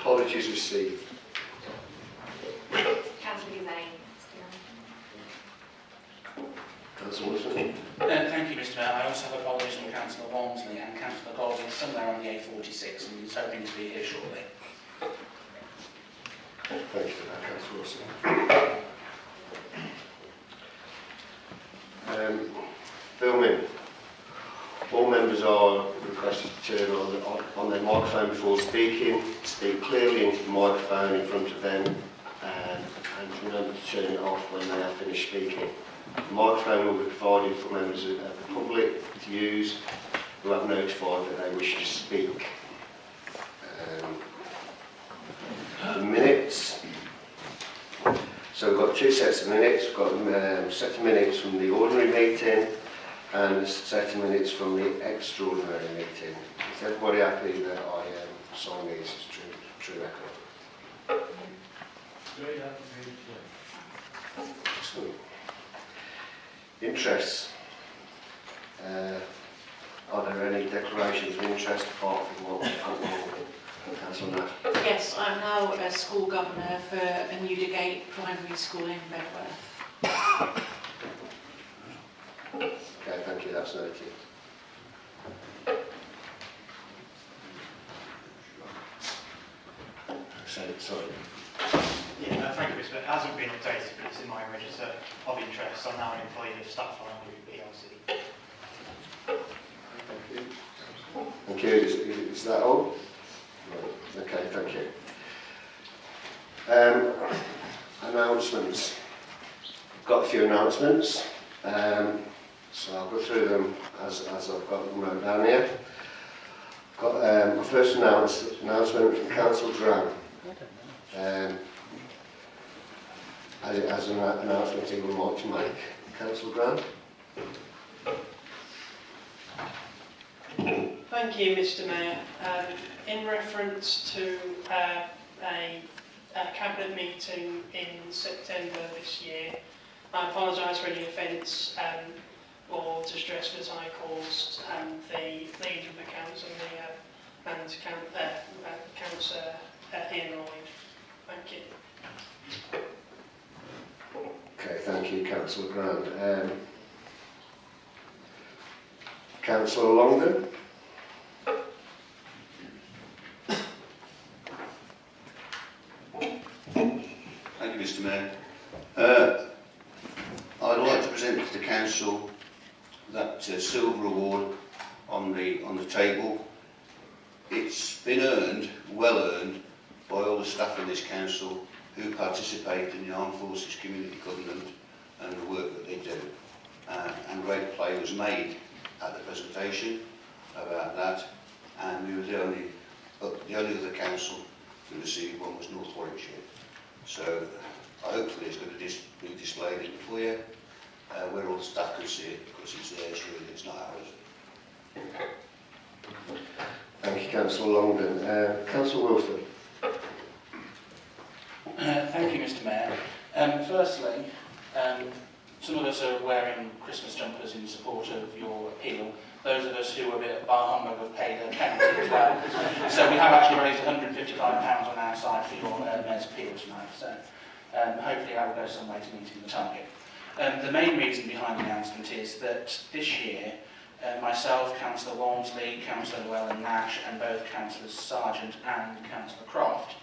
Apologies received. Councillor Hussain. Councillor Wilson. Thank you, Mr Mayor. I also have apologies from Councillor Walmsley, and Councillor Golding is somewhere on the A46 and he's hoping to be here shortly. Thank you for that, Councillor Wilson. Filming. All members are requested to turn on their microphone before speaking, speak clearly into the microphone in front of them, and remember to turn it off when they have finished speaking. The microphone will be provided for members of the public to use who have notified that they wish to speak. The minutes. So we've got two sets of minutes. We've got a set of minutes from the ordinary meeting and a set of minutes from the extraordinary meeting. Is everybody happy that I sign these as true record? Excellent. Interests. Are there any declarations of interest apart from what Councillor Nash? Yes, I'm now a school governor for a Newdigate primary school in Bedworth. Okay, thank you, that's noted. Sorry. Yeah, thank you, Mr. It hasn't been updated, but it's in my register of interest. I'm now an employee of Staff Farm Group PLC. Thank you. Thank you. Is that all? Right. Okay, thank you. Announcements. Got a few announcements. So I'll go through them as I've got them wrote down here. Got my first announcement from Councillor Grant. As an announcement he would like to make. Councillor Grant. Thank you, Mr Mayor. In reference to a Cabinet meeting in September this year, I apologise for any offence or distress that I caused the Leader of the Council and Councillor Ian Lloyd. Thank you. Okay, thank you, Councillor Grant. Councillor Longden. Thank you, Mr Mayor. I'd like to present to the Council that silver award on the table. It's been earned, well earned, by all the staff in this Council who participate in the Armed Forces Community Covenant and the work that they do. And great play was made at the presentation about that, and we were the only other council to receive one was North Warwickshire. So hopefully it's going to be displayed in the foyer where all the staff can see it, because it's theirs really, it's not ours. Thank you, Councillor Longden. Councillor Wilson. Thank you, Mr Mayor. Firstly, some of us are wearing Christmas jumpers in support of your appeal. Those of us who are a bit bar humbug have paid a penalty as well. So we have actually raised £155 on our side for your Mayor's appeal tonight. So hopefully that will go some way to meeting the target. The main reason behind the announcement is that this year, myself, Councillor Walmsley, Councillor Llewellyn-Nash and both Councillors Sargent and Councillor Croft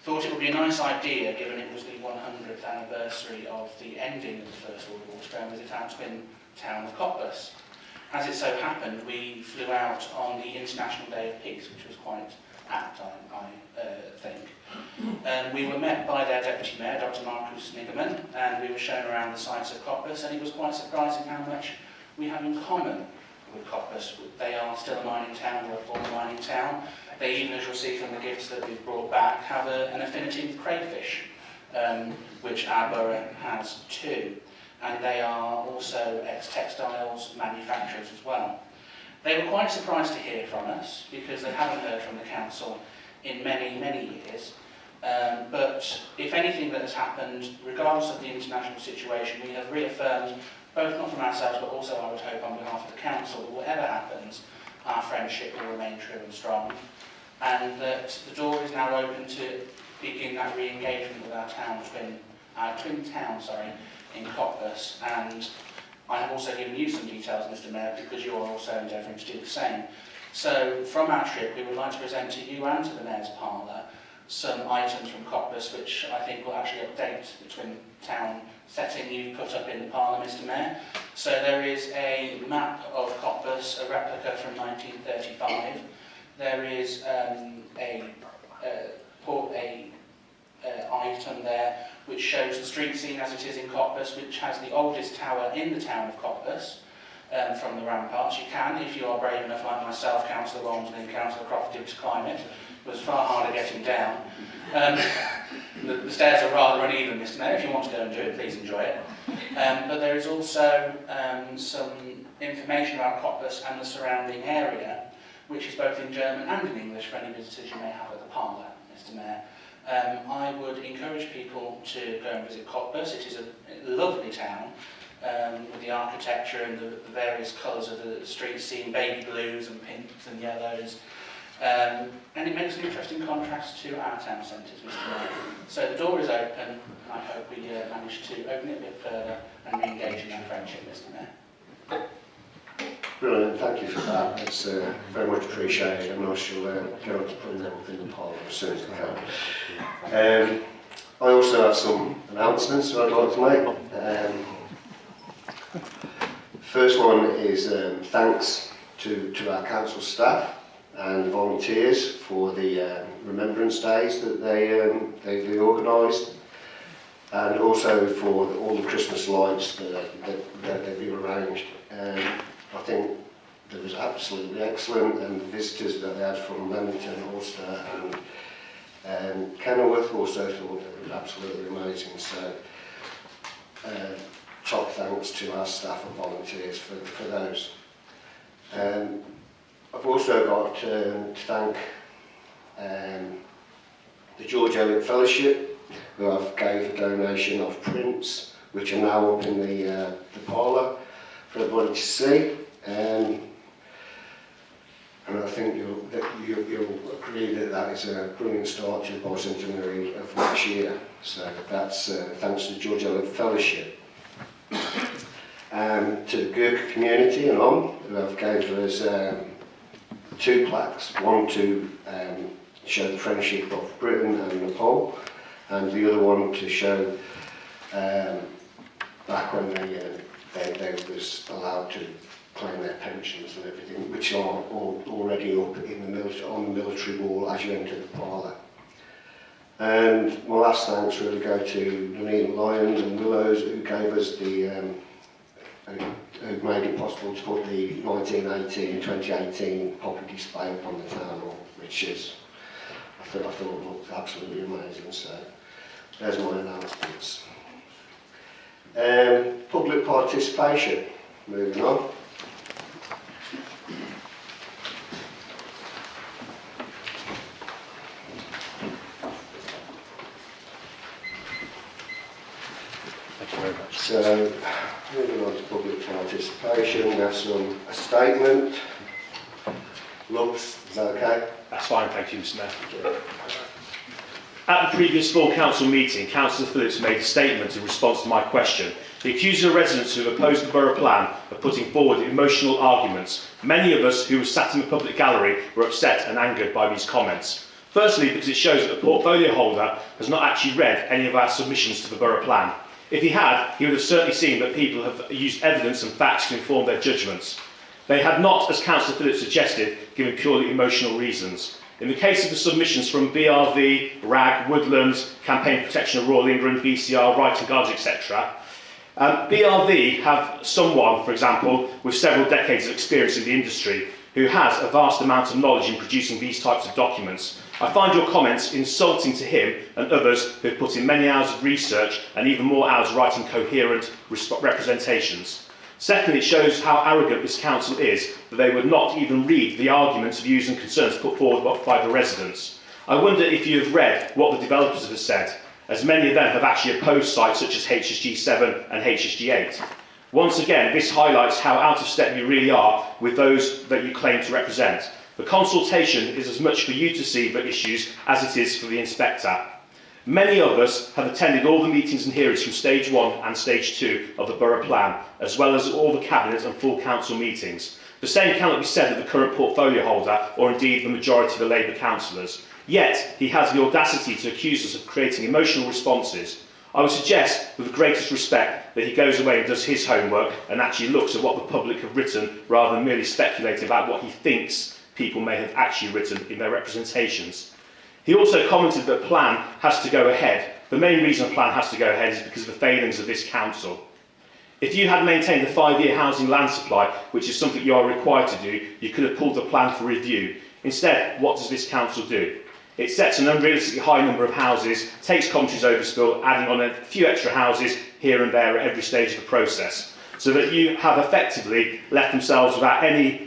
thought it would be a nice idea, given it was the 100th anniversary of the ending of the First World War, to go and visit our twin town of Cottbus. As it so happened, we flew out on the International Day of Peace, which was quite apt, I think. We were met by their Deputy Mayor, Dr. Marcus Nigerman, and we were shown around the sites of Cottbus, and it was quite surprising how much we have in common with Cottbus. They are still a mining town, or a former mining town. They, even as you'll see from the gifts that we've brought back, have an affinity with crayfish, which our borough has too. And they are also ex-textiles manufacturers as well. They were quite surprised to hear from us, because they haven't heard from the council in many, many years. But if anything that has happened, regardless of the international situation, we have reaffirmed, both not from ourselves, but also I would hope on behalf of the council, that whatever happens, our friendship will remain true and strong. and that the door is now open to begin that re-engagement with our twin town, in Cottbus. And I have also given you some details, Mr. Mayor, because you are also endeavouring to do the same. So from our trip, we would like to present to you and to the Mayor's Parlour some items from Cottbus which I think will actually update the twin town setting you've put up in the Parlour, Mr. Mayor. So there is a map of Cottbus, a replica from 1935. There is item there which shows the street scene as it is in Cottbus, which has the oldest tower in the town of Cottbus. From the ramparts. You can, if you are brave enough like myself, Councillor Walmsley and Councillor Crofty, to climb it. It was far harder getting down. The stairs are rather uneven, Mr. Mayor. If you want to go and do it, please enjoy it. But there is also some information about Cottbus and the surrounding area, which is both in German and in English for any visitors you may have at the Parlour, Mr. Mayor. I would encourage people to go and visit Cottbus. It is a lovely town. With the architecture and the various colours of the street scene, baby blues and pinks and yellows. And it makes an interesting contrast to our town centres, Mr. Mayor. So the door is open, and I hope we manage to open it a bit further and re-engage in that friendship, Mr. Mayor. Brilliant, thank you for that. It's very much appreciated, and I shall get on to putting them within the Parliament as soon as I can. I also have some announcements that I'd like to make. First one is thanks to our council staff and volunteers for the remembrance days that they organised, and also for all the Christmas lights that they've arranged. I think that was absolutely excellent, and the visitors that they had from Leamington, Ulster and Kenilworth also thought that it was absolutely amazing. So top thanks to our staff and volunteers for those. I've also got to thank the George Eliot Fellowship, who have gave a donation of prints, which are now up in the Parlour for everybody to see. And I think you'll agree that that is a brilliant start to the bicentenary of next year. So that's thanks to the George Eliot Fellowship. To the Gurkha community and who have gave us 2 plaques, one to show the friendship of Britain and Nepal, and the other one to show back when they was allowed to claim their pensions and everything, which are already up in on the military wall as you enter the Parlour. And my last thanks really go to Nuneaton Lions and Willows, who gave us who made it possible to put the 1918-2018 poppy display up on the town hall, which is, I thought looked absolutely amazing. So there's my announcements. Public participation, moving on. So, moving on to public participation, we have a statement. Lux, is that okay? That's fine, thank you, Mr. Mayor. At the previous full council meeting, Councillor Phillips made a statement in response to my question. He accused the residents who opposed the borough plan of putting forward emotional arguments. Many of us who were sat in the public gallery were upset and angered by these comments. Firstly, because it shows that the portfolio holder has not actually read any of our submissions to the borough plan. If he had, he would have certainly seen that people have used evidence and facts to inform their judgments. They had not, as Councillor Phillips suggested, given purely emotional reasons. In the case of the submissions from BRV, RAG, Woodlands, Campaign Protection of Royal England, BCR, Right and Guards, etc., BRV have someone, for example, with several decades of experience in the industry, who has a vast amount of knowledge in producing these types of documents. I find your comments insulting to him and others who have put in many hours of research and even more hours writing coherent representations. Secondly, it shows how arrogant this council is, that they would not even read the arguments, views and concerns put forward by the residents. I wonder if you have read what the developers have said, as many of them have actually opposed sites such as HSG 7 and HSG 8. Once again, this highlights how out of step you really are with those that you claim to represent. The consultation is as much for you to see the issues as it is for the inspector. Many of us have attended all the meetings and hearings from stage 1 and stage 2 of the borough plan, as well as all the cabinet and full council meetings. The same cannot be said of the current portfolio holder, or indeed the majority of the Labour councillors. Yet, he has the audacity to accuse us of creating emotional responses. I would suggest, with the greatest respect, that he goes away and does his homework and actually looks at what the public have written, rather than merely speculating about what he thinks people may have actually written in their representations. He also commented that plan has to go ahead. The main reason a plan has to go ahead is because of the failings of this council. If you had maintained the 5-year housing land supply, which is something you are required to do, you could have pulled the plan for review. Instead, what does this council do? It sets an unrealistically high number of houses, takes Coventry's overspill, adding on a few extra houses here and there at every stage of the process, so that you have effectively left themselves without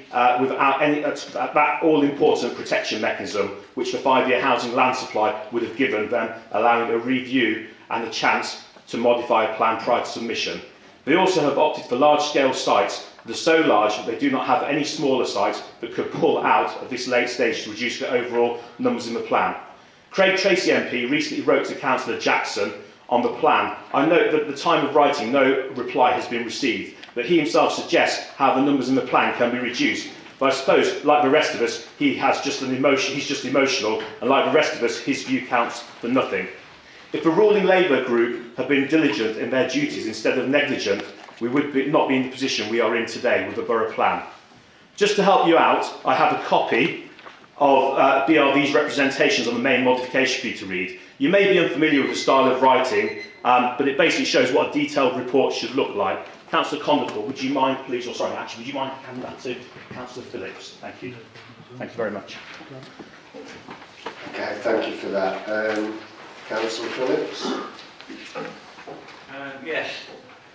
that all-important protection mechanism which the 5-year housing land supply would have given them, allowing a review and a chance to modify a plan prior to submission. They also have opted for large-scale sites that are so large that they do not have any smaller sites that could pull out at this late stage to reduce the overall numbers in the plan. Craig Tracy MP recently wrote to Councillor Jackson on the plan. I note that at the time of writing no reply has been received, but he himself suggests how the numbers in the plan can be reduced. But I suppose, like the rest of us, he's just emotional, and like the rest of us, his view counts for nothing. If the ruling Labour group had been diligent in their duties instead of negligent, we would not be in the position we are in today with the borough plan. Just to help you out, I have a copy of BRV's representations on the main modification for you to read. You may be unfamiliar with the style of writing, but it basically shows what a detailed report should look like. Councillor Condorcet, would you mind, please, or sorry, actually, would you mind handing that to Councillor Phillips? Thank you. Thank you very much. Okay, thank you for that. Councillor Phillips? Yes,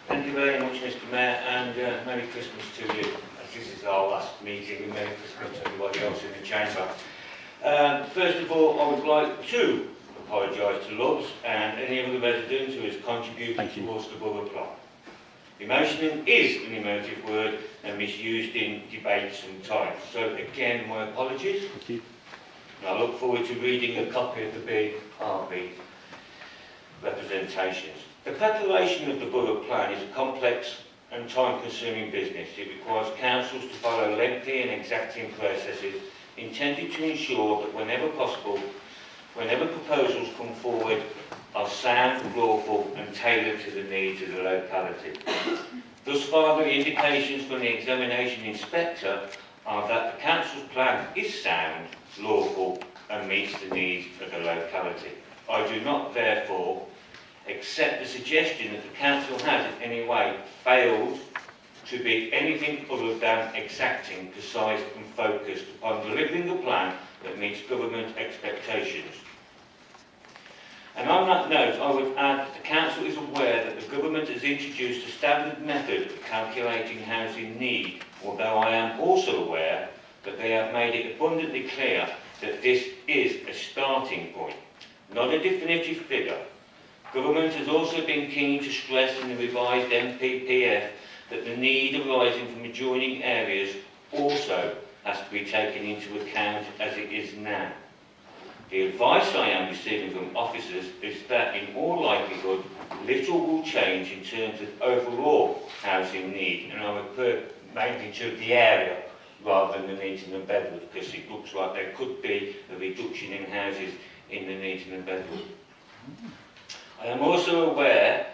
thank you very much, Mr. Mayor, and Merry Christmas to you, as this is our last meeting, and Merry Christmas to everybody else in the chamber. First of all, I would like to apologise to Lutz and any other resident who has contributed towards the borough plan. Emotion is an emotive word and misused in debate sometimes. So again, my apologies. Thank you. And I look forward to reading a copy of the BRB representations. The preparation of the borough plan is a complex and time-consuming business. It requires councils to follow lengthy and exacting processes intended to ensure that whenever possible, whenever proposals come forward, are sound, lawful and tailored to the needs of the locality. Thus far, the indications from the examination inspector are that the council's plan is sound, lawful and meets the needs of the locality. I do not, therefore, accept the suggestion that the council has in any way failed to be anything other than exacting, precise and focused upon delivering a plan that meets government expectations. And on that note, I would add that the council is aware that the government has introduced a standard method of calculating housing need, although I am also aware that they have made it abundantly clear that this is a starting point, not a definitive figure. Government has also been keen to stress in the revised NPPF that the need arising from adjoining areas also has to be taken into account as it is now. The advice I am receiving from officers is that in all likelihood little will change in terms of overall housing need, and I refer mainly to the area rather than the Neaton and Bedworth, because it looks like there could be a reduction in houses in the Neaton and Bedworth. I am also aware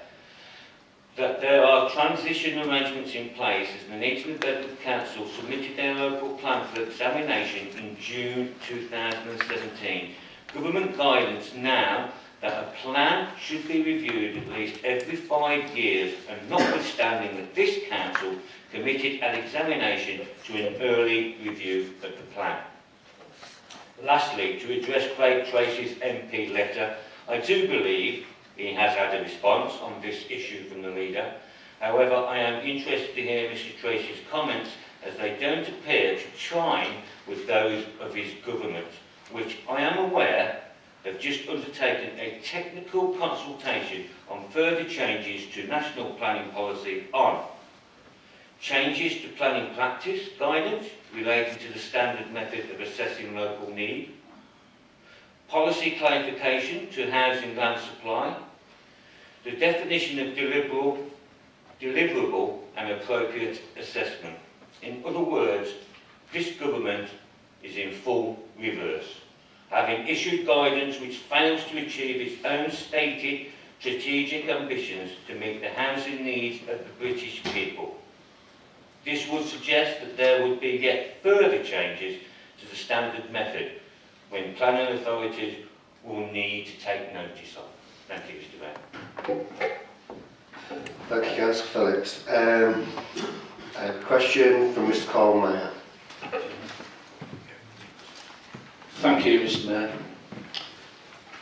that there are transition arrangements in place as the Neaton and Bedworth Council submitted their local plan for examination in June 2017. Government guidance now that a plan should be reviewed at least every 5 years, and notwithstanding that this council committed an examination to an early review of the plan. Lastly, to address Craig Tracy's MP letter, I do believe he has had a response on this issue from the leader. However, I am interested to hear Mr Tracy's comments, as they don't appear to chime with those of his government, which I am aware have just undertaken a technical consultation on further changes to national planning policy on changes to planning practice guidance relating to the standard method of assessing local need, policy clarification to housing land supply, the definition of deliverable and appropriate assessment. In other words, this government is in full reverse, having issued guidance which fails to achieve its own stated strategic ambitions to meet the housing needs of the British people. This would suggest that there would be yet further changes to the standard method when planning authorities will need to take notice of. Thank you, Mr. Mayor. Thank you, Councillor Phillips. I have a question from Mr. Carl Mayer. Thank you, Mr. Mayor.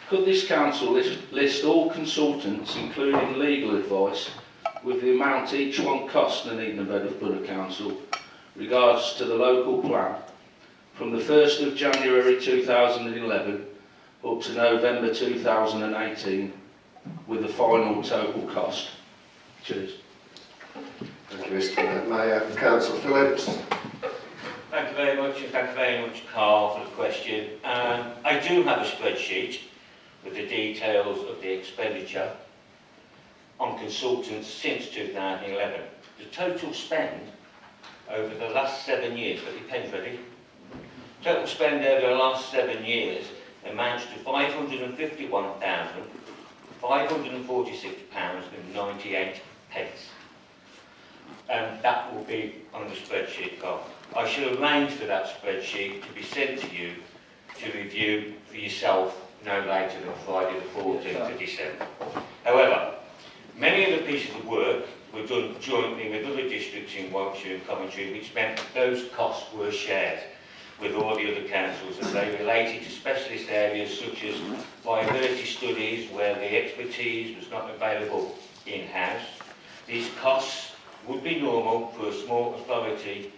Could this council list all consultants, including legal advice, with the amount each one cost Nuneaton and Bedworth Borough Council regards to the local plan from the 1st of January 2011 up to November 2018 with the final total cost? Cheers. Thank you, Mr. Mayor. Councillor Phillips. Thank you very much, and thank you very much, Carl, for the question. I do have a spreadsheet with the details of the expenditure on consultants since 2011. The total spend over the last 7 years, got your pens ready? Total spend over the last 7 years amounts to £551,546.98. And that will be on the spreadsheet, Carl. I shall arrange for that spreadsheet to be sent to you to review for yourself no later than Friday the 14th of December. However, many of the pieces of work were done jointly with other districts in Warwickshire and Coventry, which meant that those costs were shared with all the other councils, and they related to specialist areas such as viability studies where the expertise was not available in-house. These costs would be normal for a small authority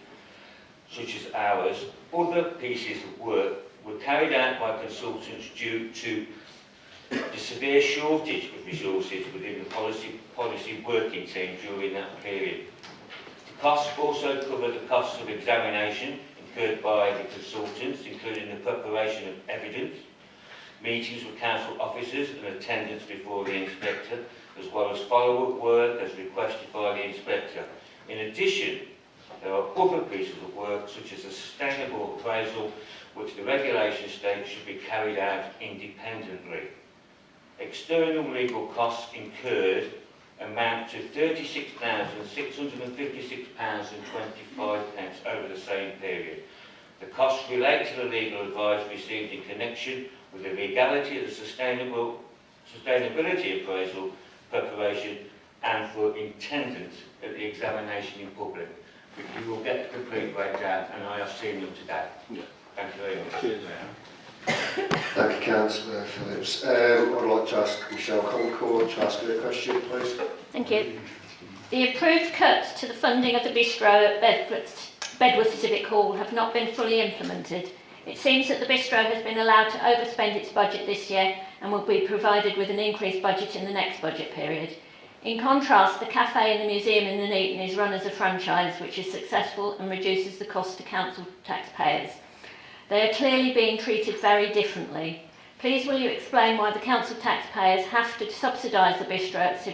such as ours. Other pieces of work were carried out by consultants due to the severe shortage of resources within the policy working team during that period. The costs also cover the costs of examination incurred by the consultants, including the preparation of evidence, meetings with council officers and attendance before the inspector, as well as follow-up work as requested by the inspector. In addition, there are other pieces of work such as a sustainable appraisal, which the regulation states should be carried out independently. External legal costs incurred amount to £36,656.25 over the same period. The costs relate to the legal advice received in connection with the legality of the sustainability appraisal preparation and for attendance at the examination in public. You will get the complete breakdown, and I have seen them today. Yeah. Thank you very much. Cheers. Thank you, Councillor Phillips. I'd like to ask Michelle Concord to ask her a question, please. Thank you. The approved cuts to the funding of the bistro at Bedworth Civic Hall have not been fully implemented. It seems that the bistro has been allowed to overspend its budget this year and will be provided with an increased budget in the next budget period. In contrast, the cafe in the museum in Nuneaton is run as a franchise, which is successful and reduces the cost to council taxpayers. They are clearly being treated very differently. Please will you explain why the council taxpayers have to subsidise the bistro at the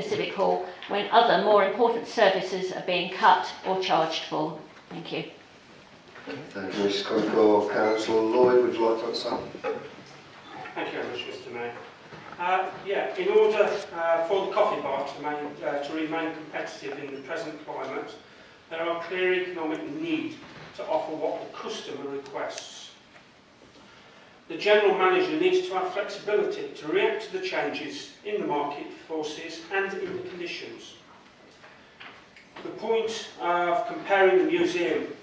Civic Hall when other more important services are being cut or charged for? Thank you. Thank you, Mrs Concord. Councillor Lloyd, would you like to answer? Thank you very much, Mr. Mayor. In order for the coffee bar to remain competitive in the present climate, there are clear economic need to offer what the customer requests. The General Manager needs to have flexibility to react to the changes in the market forces and in the conditions. The point of comparing the museum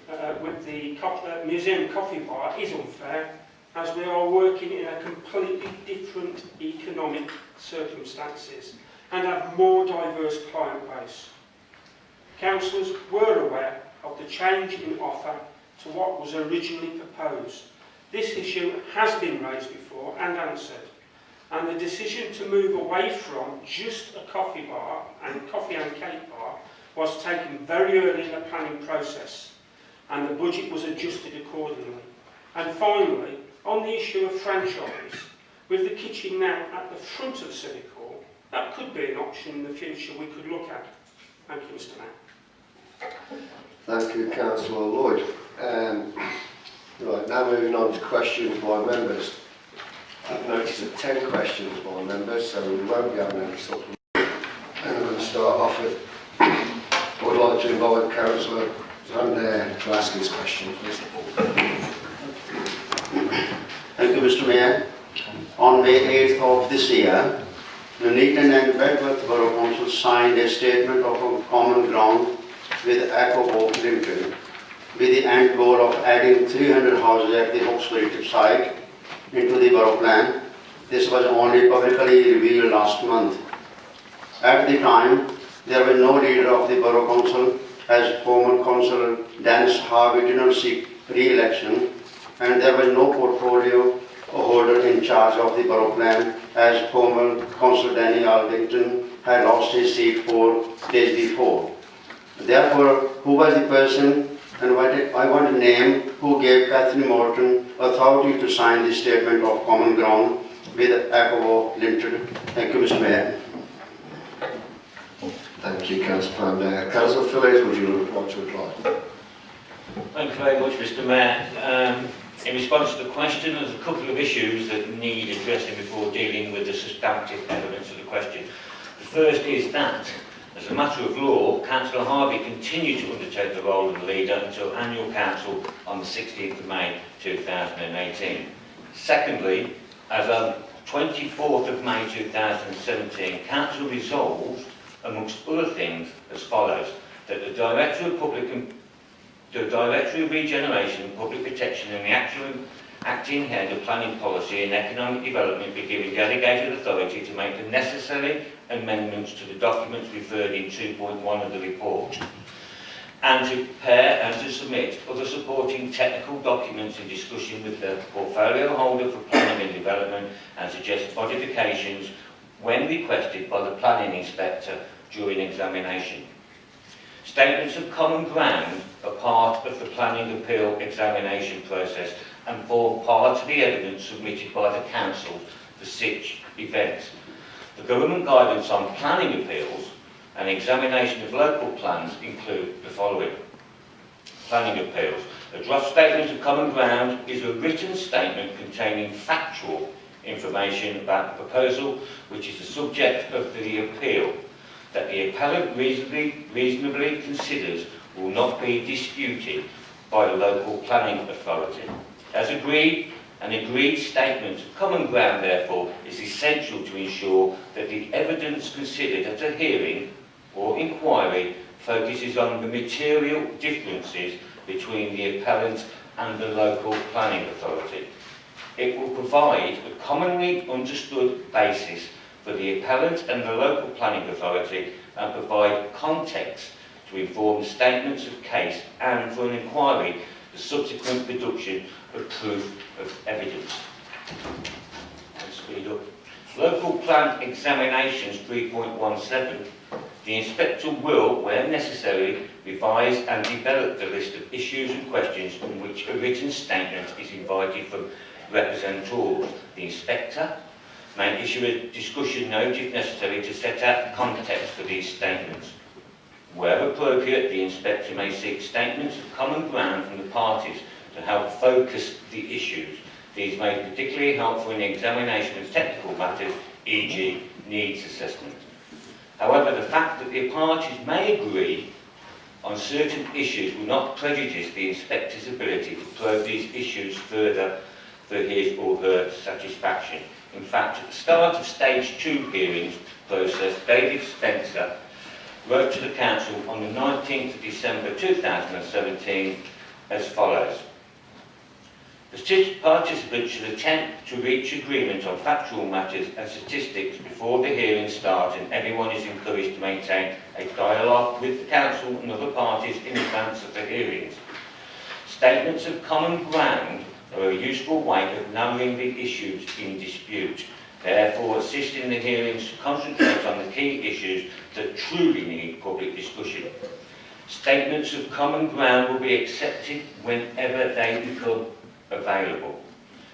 with the museum coffee bar is unfair, as we are working in a completely different economic circumstances and have more diverse client base. Councillors were aware of the change in offer to what was originally proposed. This issue has been raised before and answered, and the decision to move away from just a coffee bar and coffee and cake bar was taken very early in the planning process and the budget was adjusted accordingly. And finally, on the issue of franchise, with the kitchen now at the front of Civic Hall, that could be an option in the future we could look at. Thank you, Mr. Mayor. Thank you, Councillor Lloyd. Right, now moving on to questions by members. I've noticed of 10 questions by members, so we won't be having any supplement. And I'm going to start off with, I would like to invite Councillor Zander to ask his question, please. Thank you, Mr. Mayor. On May 8th of this year, Nuneaton and Bedworth Borough Council signed a statement of common ground with Echo Oak Limited, with the end goal of adding 300 houses at the Oxford site into the borough plan. This was only publicly revealed last month. At the time, there was no leader of the borough council, as former councillor Dennis Harvey did not seek re-election, and there was no portfolio holder in charge of the borough plan, as former councillor Danny Aldington had lost his seat 4 days before. Therefore, who was the person, and I want a name, who gave Catherine Morton authority to sign this statement of common ground with Echo Limited? Thank you, Mr. Mayor. Thank you, Councillor Pan. Councillor Phillips, would you like to reply? Thank you very much, Mr. Mayor. In response to the question, there's a couple of issues that need addressing before dealing with the substantive elements of the question. The first is that, as a matter of law, Councillor Harvey continued to undertake the role of the leader until annual council on the 16th of May 2018. Secondly, as of 24th of May 2017, council resolved, amongst other things, as follows: that the Director of Regeneration and Public Protection and the acting head of Planning Policy and Economic Development be given delegated authority to make the necessary amendments to the documents referred in 2.1 of the report, and to prepare and to submit other supporting technical documents in discussion with the portfolio holder for planning and development, and suggest modifications when requested by the planning inspector during examination. Statements of common ground are part of the planning appeal examination process and form part of the evidence submitted by the council for such events. The government guidance on planning appeals and examination of local plans include the following. Planning appeals. A draft statement of common ground is a written statement containing factual information about the proposal which is the subject of the appeal, that the appellant reasonably considers will not be disputed by the local planning authority. As agreed, an agreed statement of common ground, therefore, is essential to ensure that the evidence considered at a hearing or inquiry focuses on the material differences between the appellant and the local planning authority. It will provide a commonly understood basis for the appellant and the local planning authority, and provide context to inform statements of case and for an inquiry the subsequent production of proof of evidence. Let's speed up. Local plan examinations 3.17. The inspector will, where necessary, revise and develop the list of issues and questions on which a written statement is invited from representatives. The inspector may issue a discussion note if necessary to set out the context for these statements. Where appropriate, the inspector may seek statements of common ground from the parties to help focus the issues. These may be particularly helpful in the examination of technical matters, e.g. needs assessment. However, the fact that the parties may agree on certain issues will not prejudice the inspector's ability to probe these issues further for his or her satisfaction. In fact, at the start of Stage 2 hearings process, David Spencer wrote to the Council on the 19th of December 2017 as follows. The participants should attempt to reach agreement on factual matters and statistics before the hearings start, and everyone is encouraged to maintain a dialogue with the Council and other parties in advance of the hearings. Statements of common ground are a useful way of narrowing the issues in dispute. Therefore, insisting the hearings concentrate on the key issues that truly need public discussion. Statements of common ground will be accepted whenever they become available,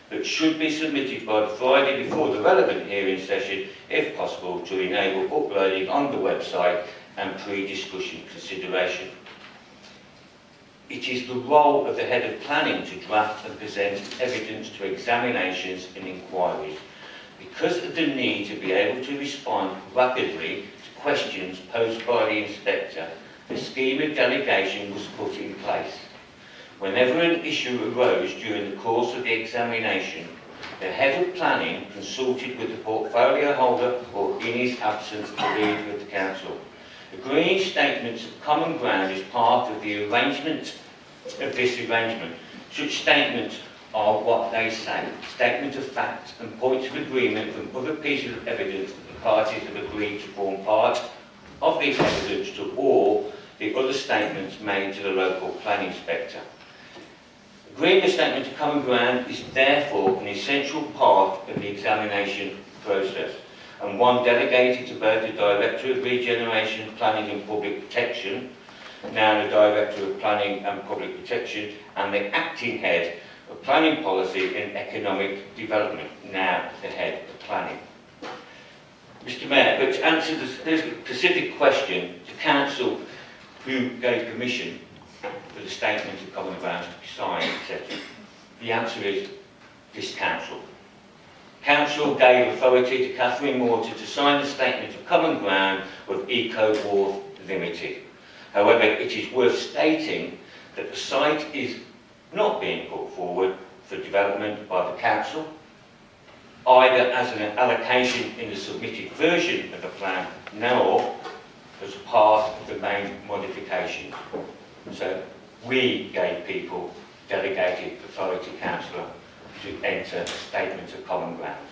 but should be submitted by the Friday before the relevant hearing session, if possible, to enable uploading on the website and pre-discussion consideration. It is the role of the head of planning to draft and present evidence to examinations and inquiries. Because of the need to be able to respond rapidly to questions posed by the inspector, the scheme of delegation was put in place. Whenever an issue arose during the course of the examination, the head of planning consulted with the portfolio holder or, in his absence, the leader of the council. Agreeing statements of common ground is part of the arrangement of this arrangement. Such statements are what they say, statements of fact and points of agreement from other pieces of evidence that the parties have agreed to form part of the evidence to all the other statements made to the local planning inspector. Agreeing a statement of common ground is therefore an essential part of the examination process, and one delegated to both the Director of Regeneration, Planning and Public Protection, now the Director of Planning and Public Protection, and the Acting Head of Planning Policy and Economic Development, now the Head of Planning. Mr Mayor, but to answer the specific question to Council who gave permission for the statement of common ground to be signed, etc., the answer is this Council. Council gave authority to Catherine Morton to sign the statement of common ground with Eco Wharf Limited. However, it is worth stating that the site is not being put forward for development by the Council, either as an allocation in the submitted version of the plan, nor as part of the main modification. So we gave people delegated authority, Councillor, to enter a statement of common ground.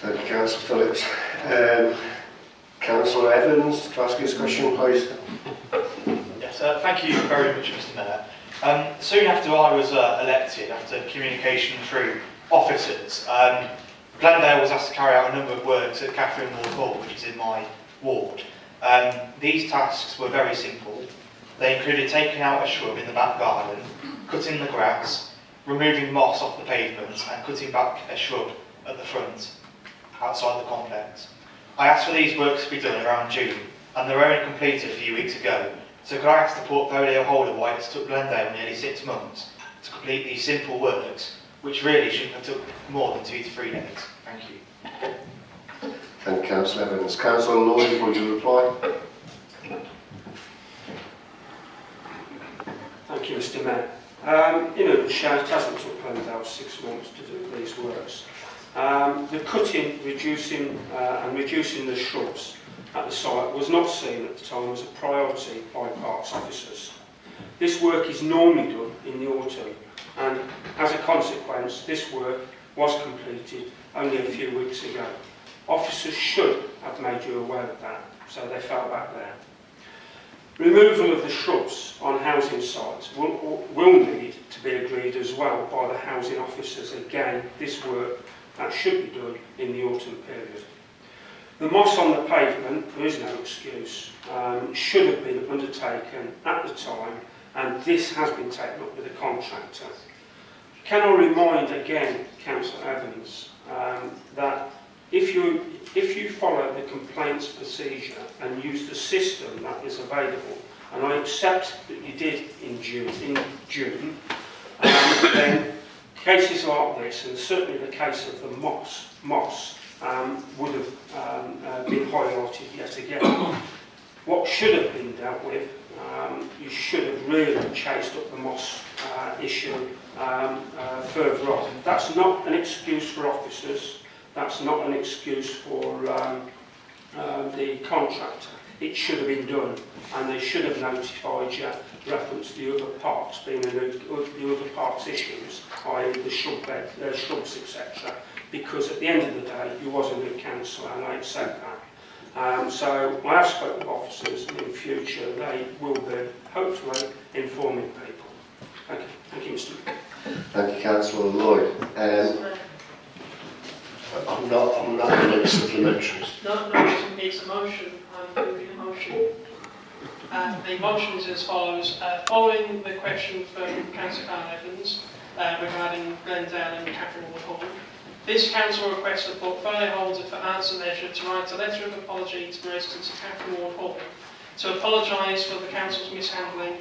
Thank you, Councillor Phillips. Councillor Evans, to ask his question, please. Yes, thank you very much, Mr Mayor. Soon after I was elected, after communication through officers, Glendale was asked to carry out a number of works at Catherine Ward Hall, which is in my ward. These tasks were very simple. They included taking out a shrub in the back garden, cutting the grass, removing moss off the pavement and cutting back a shrub at the front, outside the complex. I asked for these works to be done around June, and they were only completed a few weeks ago. So could I ask the portfolio holder why it's took Glendale nearly 6 months to complete these simple works, which really shouldn't have took more than 2 to 3 days? Thank you. Thank you, Councillor Evans. Councillor Lloyd, will you reply? Thank you, Mr Mayor. The shout hasn't took Glendale 6 months to do these works. The cutting, reducing the shrubs at the site was not seen at the time as a priority by parks officers. This work is normally done in the autumn, and as a consequence, this work was completed only a few weeks ago. Officers should have made you aware of that, so they fell back there. Removal of the shrubs on housing sites will need to be agreed as well by the housing officers. Again, this work that should be done in the autumn period. The moss on the pavement, there is no excuse, should have been undertaken at the time, and this has been taken up with the contractor. Can I remind again, Councillor Evans, that if you follow the complaints procedure and use the system that is available, and I accept that you did in June, then cases like this, and certainly the case of the moss would have been highlighted yet again. What should have been dealt with, you should have really chased up the moss issue further on. That's not an excuse for officers. That's not an excuse for the contractor. It should have been done, and they should have notified you, reference the other parts, being the other parts issues, i.e. the shrub bed, shrubs, etc. Because at the end of the day, you was a new councillor, and I accept that. So I have spoken with officers, and in future they will be, hopefully, informing people. Thank you. Thank you, Mr. Thank you, Councillor Lloyd. I'm not doing any supplementaries. No, it's a motion. I'm moving a motion. The motion is as follows. Following the question from Councillor Carl Evans regarding Glendale and Catherine Ward Hall, this council requests the portfolio holder for Arts and Leisure to write a letter of apology to the residents of Catherine Ward Hall, to apologise for the council's mishandling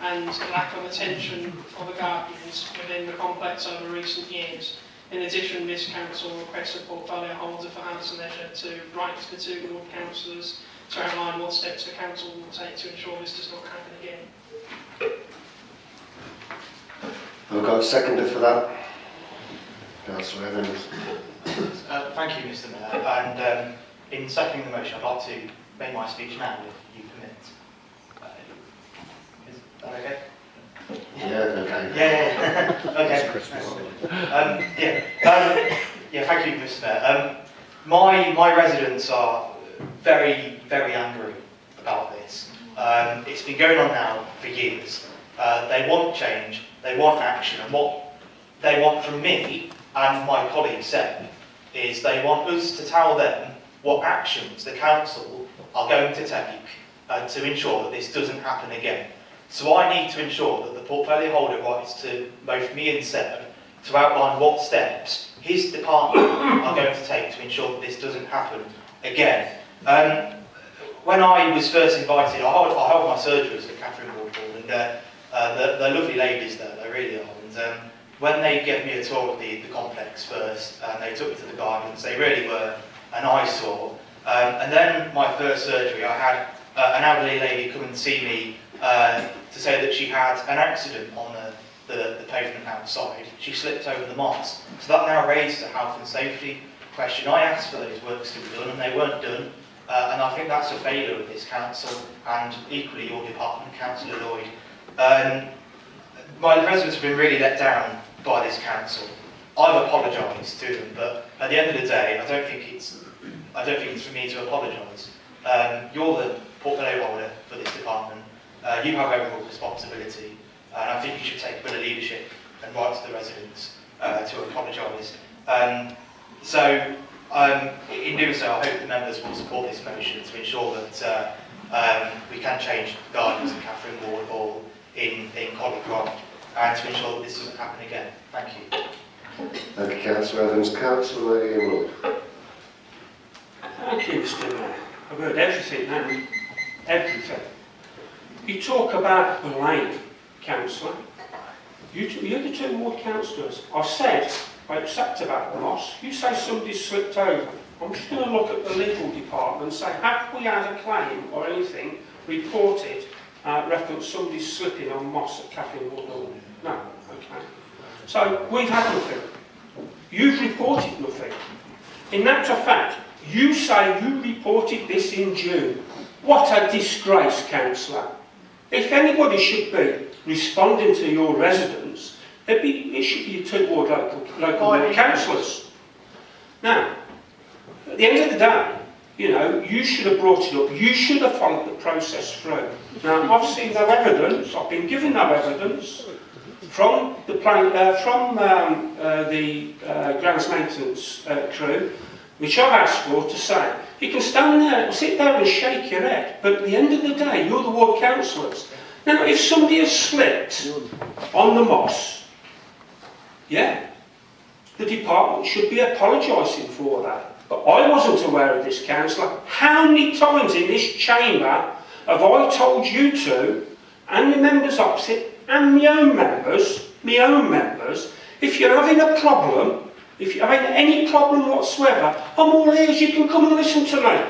and lack of attention for the guardians within the complex over recent years. In addition, this council requests a portfolio holder for Arts and Leisure to write to the two ward councillors to outline what steps the council will take to ensure this does not happen again. I've got a seconder for that. Councillor Evans. Thank you, Mr. Mayor. And in seconding the motion, I'd like to make my speech now, if you permit. Is that okay? Yeah, okay. Yeah, thank you, Mr. Mayor. My residents are very, very angry about this. It's been going on now for years. They want change, they want action, and what they want from me and my colleague Seb is they want us to tell them what actions the council are going to take to ensure that this doesn't happen again. So I need to ensure that the portfolio holder writes to both me and Seb to outline what steps his department are going to take to ensure that this doesn't happen again. When I was first invited, I held my surgeries at Catherine Ward Hall, and they're lovely ladies there, they really are. And when they gave me a tour of the complex first, and they took me to the gardens, they really were an eyesore. And then my first surgery, I had an elderly lady come and see me to say that she had an accident on the pavement outside. She slipped over the moss. So that now raised a health and safety question. I asked for those works to be done, and they weren't done. And I think that's a failure of this council, and equally your department, Councillor Lloyd. My residents have been really let down by this council. I've apologised to them, but at the end of the day, I don't think it's for me to apologise. You're the portfolio holder for this department. You have overall responsibility, and I think you should take a bit of leadership and write to the residents to apologise. In doing so, I hope the members will support this motion to ensure that we can change the gardens of Catherine Ward Hall in Collycroft, and to ensure that this doesn't happen again. Thank you. Thank you, Councillor Evans. Councillor Ian Wood. Thank you, Mr. Mayor. I've heard everything now. Everything. You talk about blame, Councillor. You're the two ward councillors. I've said I accept about the moss. You say somebody slipped over. I'm just going to look at the legal department and say, have we had a claim or anything reported reference somebody slipping on moss at Catherine Ward Hall? No. Okay. So we've had nothing. You've reported nothing. In actual fact, you say you reported this in June. What a disgrace, Councillor. If anybody should be responding to your residents, it should be your two ward local ward councillors. Now, at the end of the day, you know, you should have brought it up. You should have followed the process through. Now, I've seen no evidence. I've been given no evidence from the grounds maintenance crew, which I've asked for, to say, you can stand there, sit there and shake your head, but at the end of the day, you're the ward councillors. Now, if somebody has slipped on the moss, yeah, the department should be apologising for that. But I wasn't aware of this, Councillor. How many times in this chamber have I told you two, and the members opposite, and my own members, if you're having a problem, if you're having any problem whatsoever, I'm all ears. You can come and listen to me.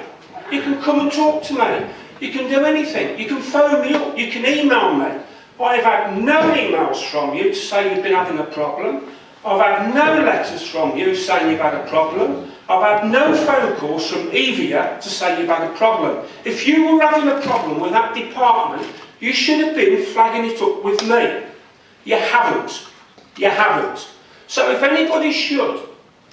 You can come and talk to me. You can do anything. You can phone me up. You can email me. I've had no emails from you to say you've been having a problem. I've had no letters from you saying you've had a problem. I've had no phone calls from Evia to say you've had a problem. If you were having a problem with that department, you should have been flagging it up with me. You haven't. You haven't. So if anybody should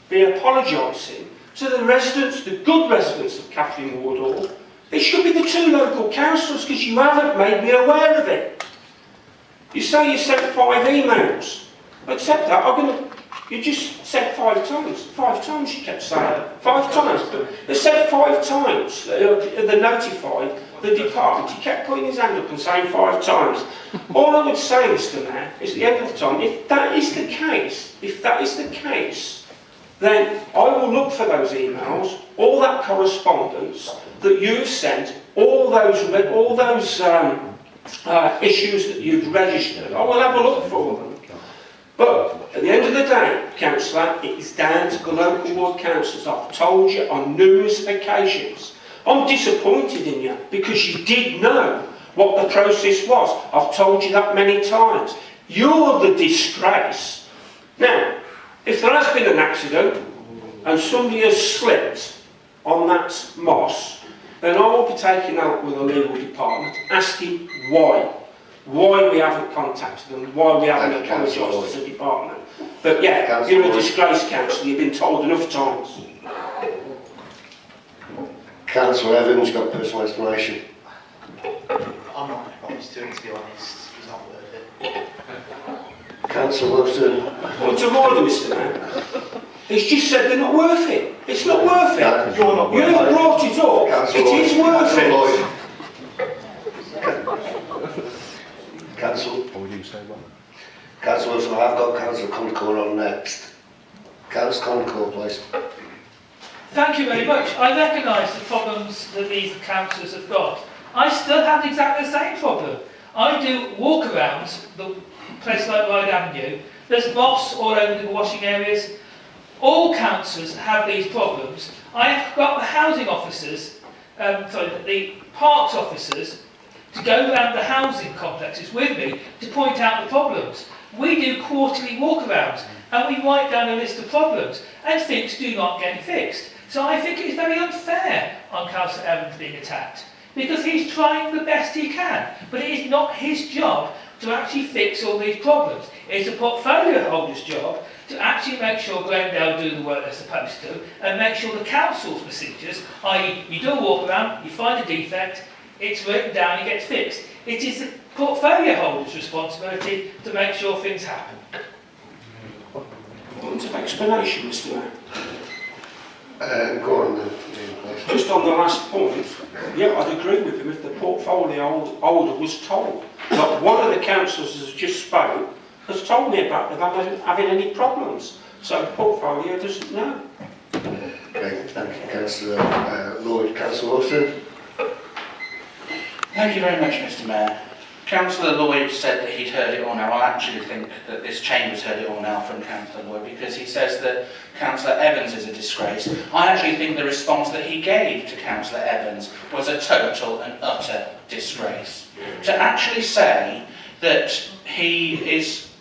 be apologising to the residents, the good residents of Catherine Ward Hall, it should be the two local councillors, because you haven't made me aware of it. You say you sent 5 emails. Accept that. I'm going to You just said 5 times. 5 times you kept saying. 5 times. But they said 5 times. They notified the department. He kept putting his hand up and saying 5 times. All I would say, Mr. Mayor, is at the end of the time, if that is the case, then I will look for those emails, all that correspondence that you've sent, all those issues that you've registered. I will have a look for them. But at the end of the day, Councillor, it is down to the local ward councillors. I've told you on numerous occasions. I'm disappointed in you because you did know what the process was. I've told you that many times. You're the disgrace. Now, if there has been an accident and somebody has slipped on that moss, then I will be taking that up with the legal department, asking why we haven't contacted them, why we haven't apologised to the department. But yeah, you're a disgrace, Councillor, you've been told enough times. Councillor Evans got personal explanation. I'm not opposed to it, to be honest. It's not worth it. Councillor Wilson. Point of order, Mr. Mayor. He's just said they're not worth it. It's not worth it. You're not worth it. You've brought it up. Councillor It is worth it. Councillor. Councillor Wilson, I've got Councillor Concord on next. Councillor Concord, please. Thank you very much. I recognise the problems that these councillors have got. I still have exactly the same problem. I do walkarounds, the place like Ryde Avenue. There's moss all over the washing areas. All councillors have these problems. I've got the housing officers, the parks officers, to go around the housing complexes with me to point out the problems. We do quarterly walkarounds and we write down a list of problems and things do not get fixed. So I think it is very unfair on Councillor Evans being attacked because he's trying the best he can, but it is not his job to actually fix all these problems. It's the portfolio holder's job to actually make sure Glendale do the work they're supposed to and make sure the council's procedures, i.e. you do a walk around, you find a defect, it's written down, it gets fixed. It is the portfolio holder's responsibility to make sure things happen. Point of explanation, Mr. Mayor. Go on then. Just on the last point, yeah, I'd agree with him if the portfolio holder was told. But one of the councillors has just spoke has told me about without having any problems. So the portfolio doesn't know. Okay, thank you, Councillor Lloyd. Councillor Wilson. Thank you very much, Mr. Mayor. Councillor Lloyd said that he'd heard it all now. I actually think that this chamber's heard it all now from Councillor Lloyd because he says that Councillor Evans is a disgrace. I actually think the response that he gave to Councillor Evans was a total and utter disgrace. To actually say that he is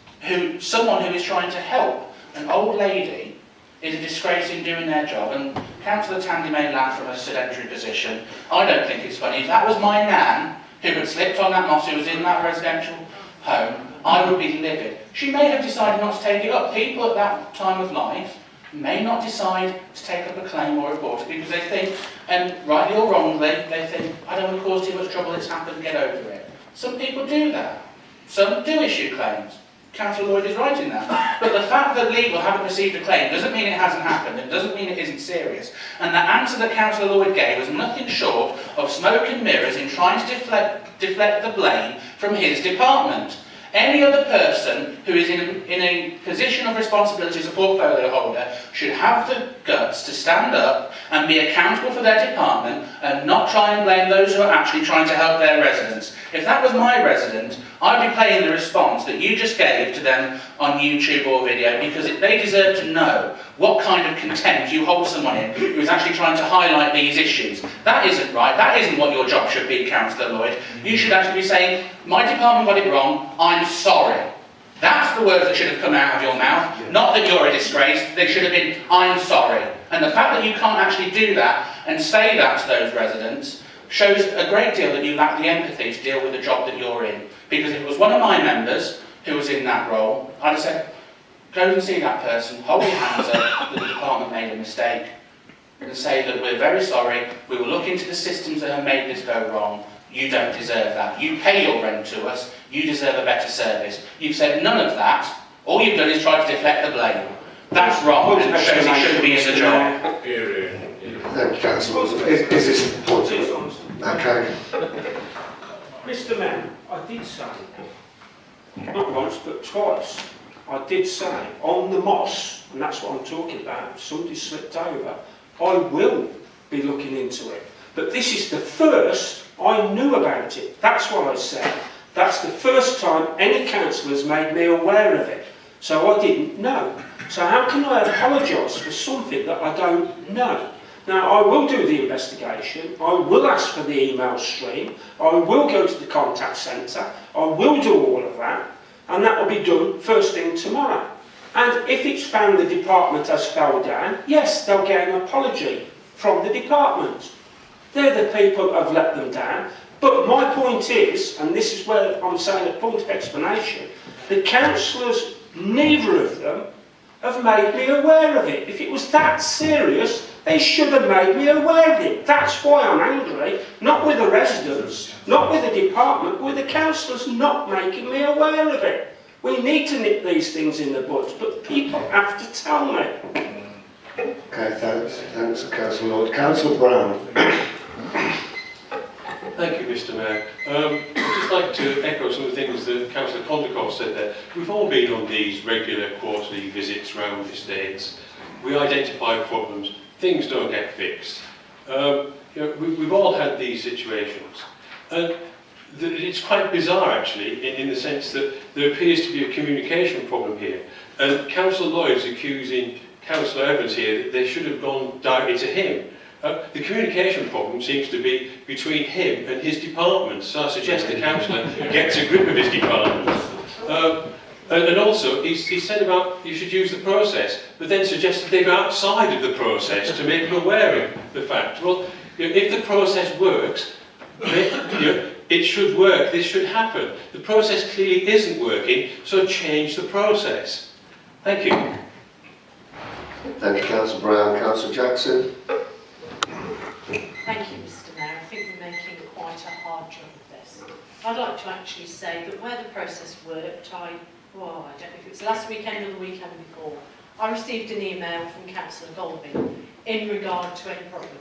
someone who is trying to help an old lady is a disgrace in doing their job, and Councillor Tandy may laugh from a sedentary position. I don't think it's funny. If that was my nan who had slipped on that moss, who was in that residential home, I would be livid. She may have decided not to take it up. People at that time of life may not decide to take up a claim or report it because they think, and rightly or wrongly, they think, I don't want to cause too much trouble, it's happened, get over it. Some people do that. Some do issue claims. Councillor Lloyd is right in that. But the fact that legal haven't received a claim doesn't mean it hasn't happened. It doesn't mean it isn't serious. And the answer that Councillor Lloyd gave was nothing short of smoke and mirrors in trying to deflect the blame from his department. Any other person who is in a position of responsibility as a portfolio holder should have the guts to stand up and be accountable for their department and not try and blame those who are actually trying to help their residents. If that was my resident, I'd be playing the response that you just gave to them on YouTube or video because they deserve to know what kind of contempt you hold someone in who is actually trying to highlight these issues. That isn't right. That isn't what your job should be, Councillor Lloyd. You should actually be saying, my department got it wrong, I'm sorry. That's the words that should have come out of your mouth, not that you're a disgrace. They should have been, I'm sorry. And the fact that you can't actually do that and say that to those residents shows a great deal that you lack the empathy to deal with the job that you're in. Because if it was one of my members who was in that role, I'd have said, go and see that person, hold your hands up that the department made a mistake, and say that we're very sorry, we will look into the systems that have made this go wrong, you don't deserve that. You pay your rent to us, you deserve a better service. You've said none of that, all you've done is try to deflect the blame. That's wrong, and shows it shouldn't be in the job. Thank you, Councillor. Is this a point? Okay. Mr Mayor, I did say, not once but twice, I did say on the moss, and that's what I'm talking about, if somebody slipped over, I will be looking into it. But this is the first I knew about it. That's what I said. That's the first time any councillors made me aware of it. So I didn't know. So how can I apologise for something that I don't know? Now, I will do the investigation, I will ask for the email stream, I will go to the contact centre, I will do all of that, and that will be done first thing tomorrow. And if it's found the department has fell down, yes, they'll get an apology from the department. They're the people that have let them down. But my point is, and this is where I'm saying a point of explanation, the councillors, neither of them, have made me aware of it. If it was that serious, they should have made me aware of it. That's why I'm angry, not with the residents, not with the department, but with the councillors not making me aware of it. We need to nip these things in the bud, but people have to tell me. Okay, thanks, Councillor Lloyd. Councillor Brown. Thank you, Mr Mayor. I'd just like to echo some of the things that Councillor Condacott said there. We've all been on these regular quarterly visits around the estates. We identify problems, things don't get fixed. We've all had these situations. And it's quite bizarre, actually, in the sense that there appears to be a communication problem here. And Councillor Lloyd's accusing Councillor Evans here that they should have gone directly to him. The communication problem seems to be between him and his department, so I suggest the councillor gets a grip of his department. And also, he said about you should use the process, but then suggested they go outside of the process to make them aware of the fact. Well, if the process works, it should work, this should happen. The process clearly isn't working, so change the process. Thank you. Thank you, Councillor Brown. Councillor Jackson. Thank you, Mr Mayor. I think we're making quite a hard job of this. I'd like to actually say that where the process worked, I don't know if it was last weekend or the weekend before, I received an email from Councillor Golby in regard to any problem.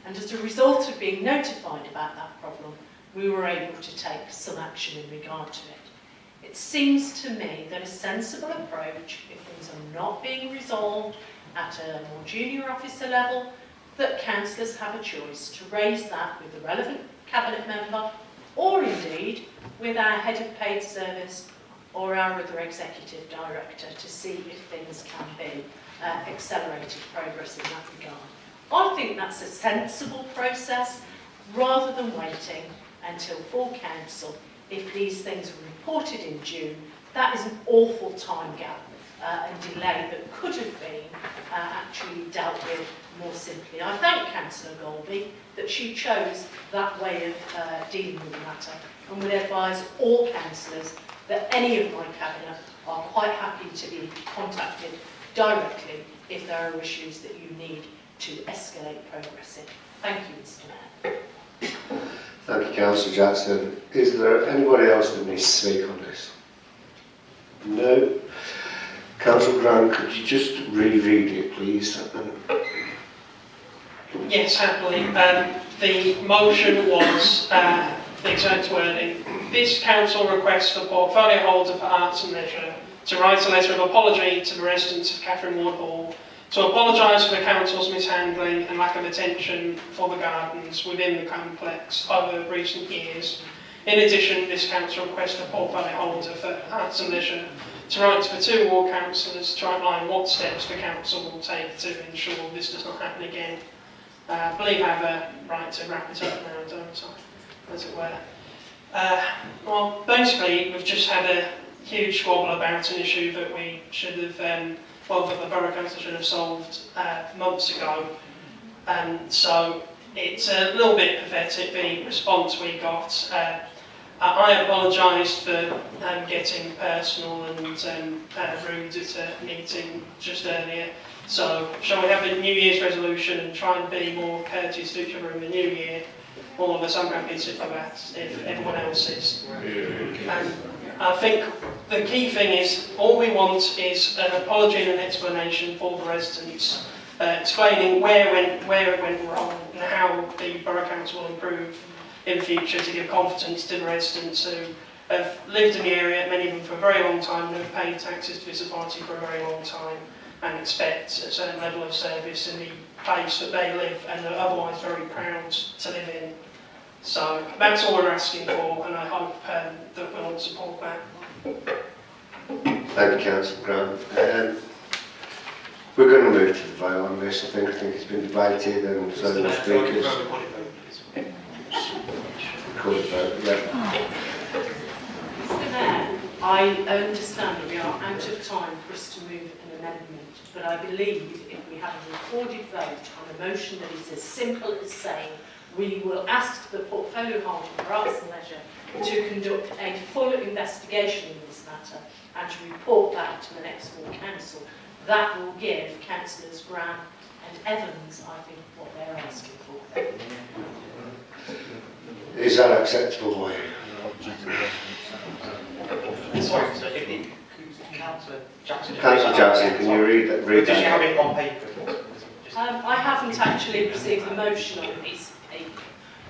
And as a result of being notified about that problem, we were able to take some action in regard to it. It seems to me that a sensible approach, if things are not being resolved at a more junior officer level, that councillors have a choice to raise that with the relevant cabinet member, or indeed with our head of paid service or our other executive director, to see if things can be accelerated progress in that regard. I think that's a sensible process, rather than waiting until full council. If these things are reported in June, that is an awful time gap and delay that could have been actually dealt with more simply. I thank Councillor Golby that she chose that way of dealing with the matter, and would advise all councillors that any of my cabinet are quite happy to be contacted directly if there are issues that you need to escalate progress in. Thank you, Mr Mayor. Thank you, Councillor Jackson. Is there anybody else that needs to speak on this? No. Councillor Grant, could you just reread it, please? Yes, happily. The motion was the exact wording. This council requests the portfolio holder for arts and leisure to write a letter of apology to the residents of Catherine Ward Hall, to apologise for the council's mishandling and lack of attention for the gardens within the complex over recent years. In addition, this council requests the portfolio holder for arts and leisure to write to the two ward councillors to outline what steps the council will take to ensure this does not happen again. I believe I have a right to wrap it up now, don't I, as it were. Well, basically, we've just had a huge squabble about an issue that we should have, that the Borough Council should have solved months ago. And so it's a little bit pathetic, the response we got. I apologised for getting personal and rude at a meeting just earlier. So, shall we have a New Year's resolution and try and be more courteous to each other in the new year? All of us, I'm happy to do that if everyone else is. And I think the key thing is, all we want is an apology and an explanation for the residents, explaining where it went wrong and how the Borough Council will improve in the future to give confidence to the residents who have lived in the area, many of them for a very long time, and have paid taxes to this authority for a very long time, and expect a certain level of service in the place that they live and are otherwise very proud to live in. So that's all we're asking for, and I hope that we'll support that. Thank you, Councillor Grant. We're going to move to the vote on this. I think it's been debated, and so the speakers. Recorded vote, yeah. Mr Mayor, I understand that we are out of time for us to move an amendment, but I believe if we have a recorded vote on a motion that is as simple as saying we will ask the portfolio holder for arts and leisure to conduct a full investigation in this matter and to report that to the next full council, that will give Councillors Graham and Evans, I think, what they're asking for. Is that acceptable for you? Sorry, so Councillor Jackson. Councillor Jackson, can you read that? Did you have it on paper? I haven't actually received the motion on a piece of paper.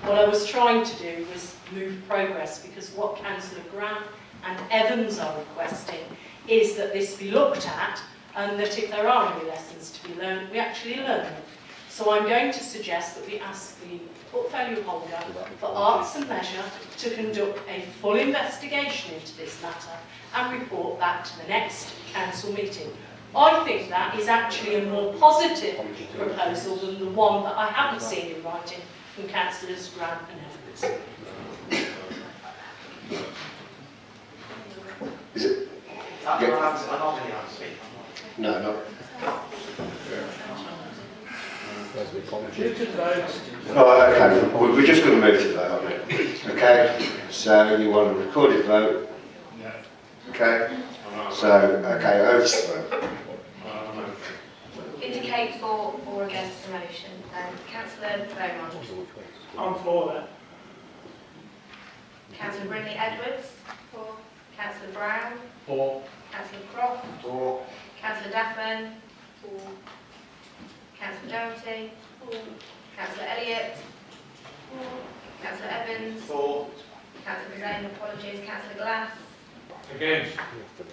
What I was trying to do was move progress, because what Councillor Graham and Evans are requesting is that this be looked at, and that if there are any lessons to be learned, we actually learn them. So I'm going to suggest that we ask the portfolio holder for arts and leisure to conduct a full investigation into this matter and report back to the next council meeting. I think that is actually a more positive proposal than the one that I haven't seen in writing from Councillors Grant and Evans. Is it? No, no. Right, okay, we're just going to move to the vote, aren't we? Okay, so you want a recorded vote? Okay, so, okay, over to the vote. Indicate for or against the motion. Councillor Beaumont. I'm for that. Councillor Brindley Edwards. For. Councillor Brown. For. Councillor Croft. For. Councillor Daffin. For. Councillor Doherty. For. Councillor Elliott. For. Councillor Evans. For. Councillor Zane, apologies. Councillor Glass. Against.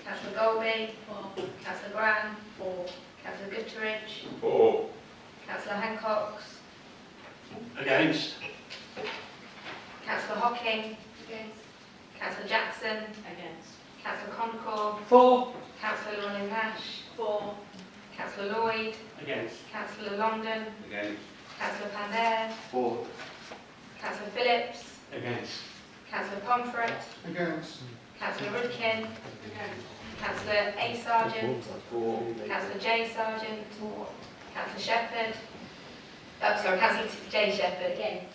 Councillor Golby. For. Councillor Graham. For. Councillor Gutteridge. For. Councillor Hancock. Against. Councillor Hocking. Against. Councillor Jackson. Against. Councillor Concord. For. Councillor Llewellyn-Nash. For. Councillor Lloyd. Against. Councillor Longdon. Against. Councillor Pandair. For. Councillor Phillips. Against. Councillor Pomfret. Against. Councillor Rudkin. Councillor A. Sargent. Councillor J. Sargent. Councillor Shepherd. Oh, sorry, Councillor J. Shepherd. Against.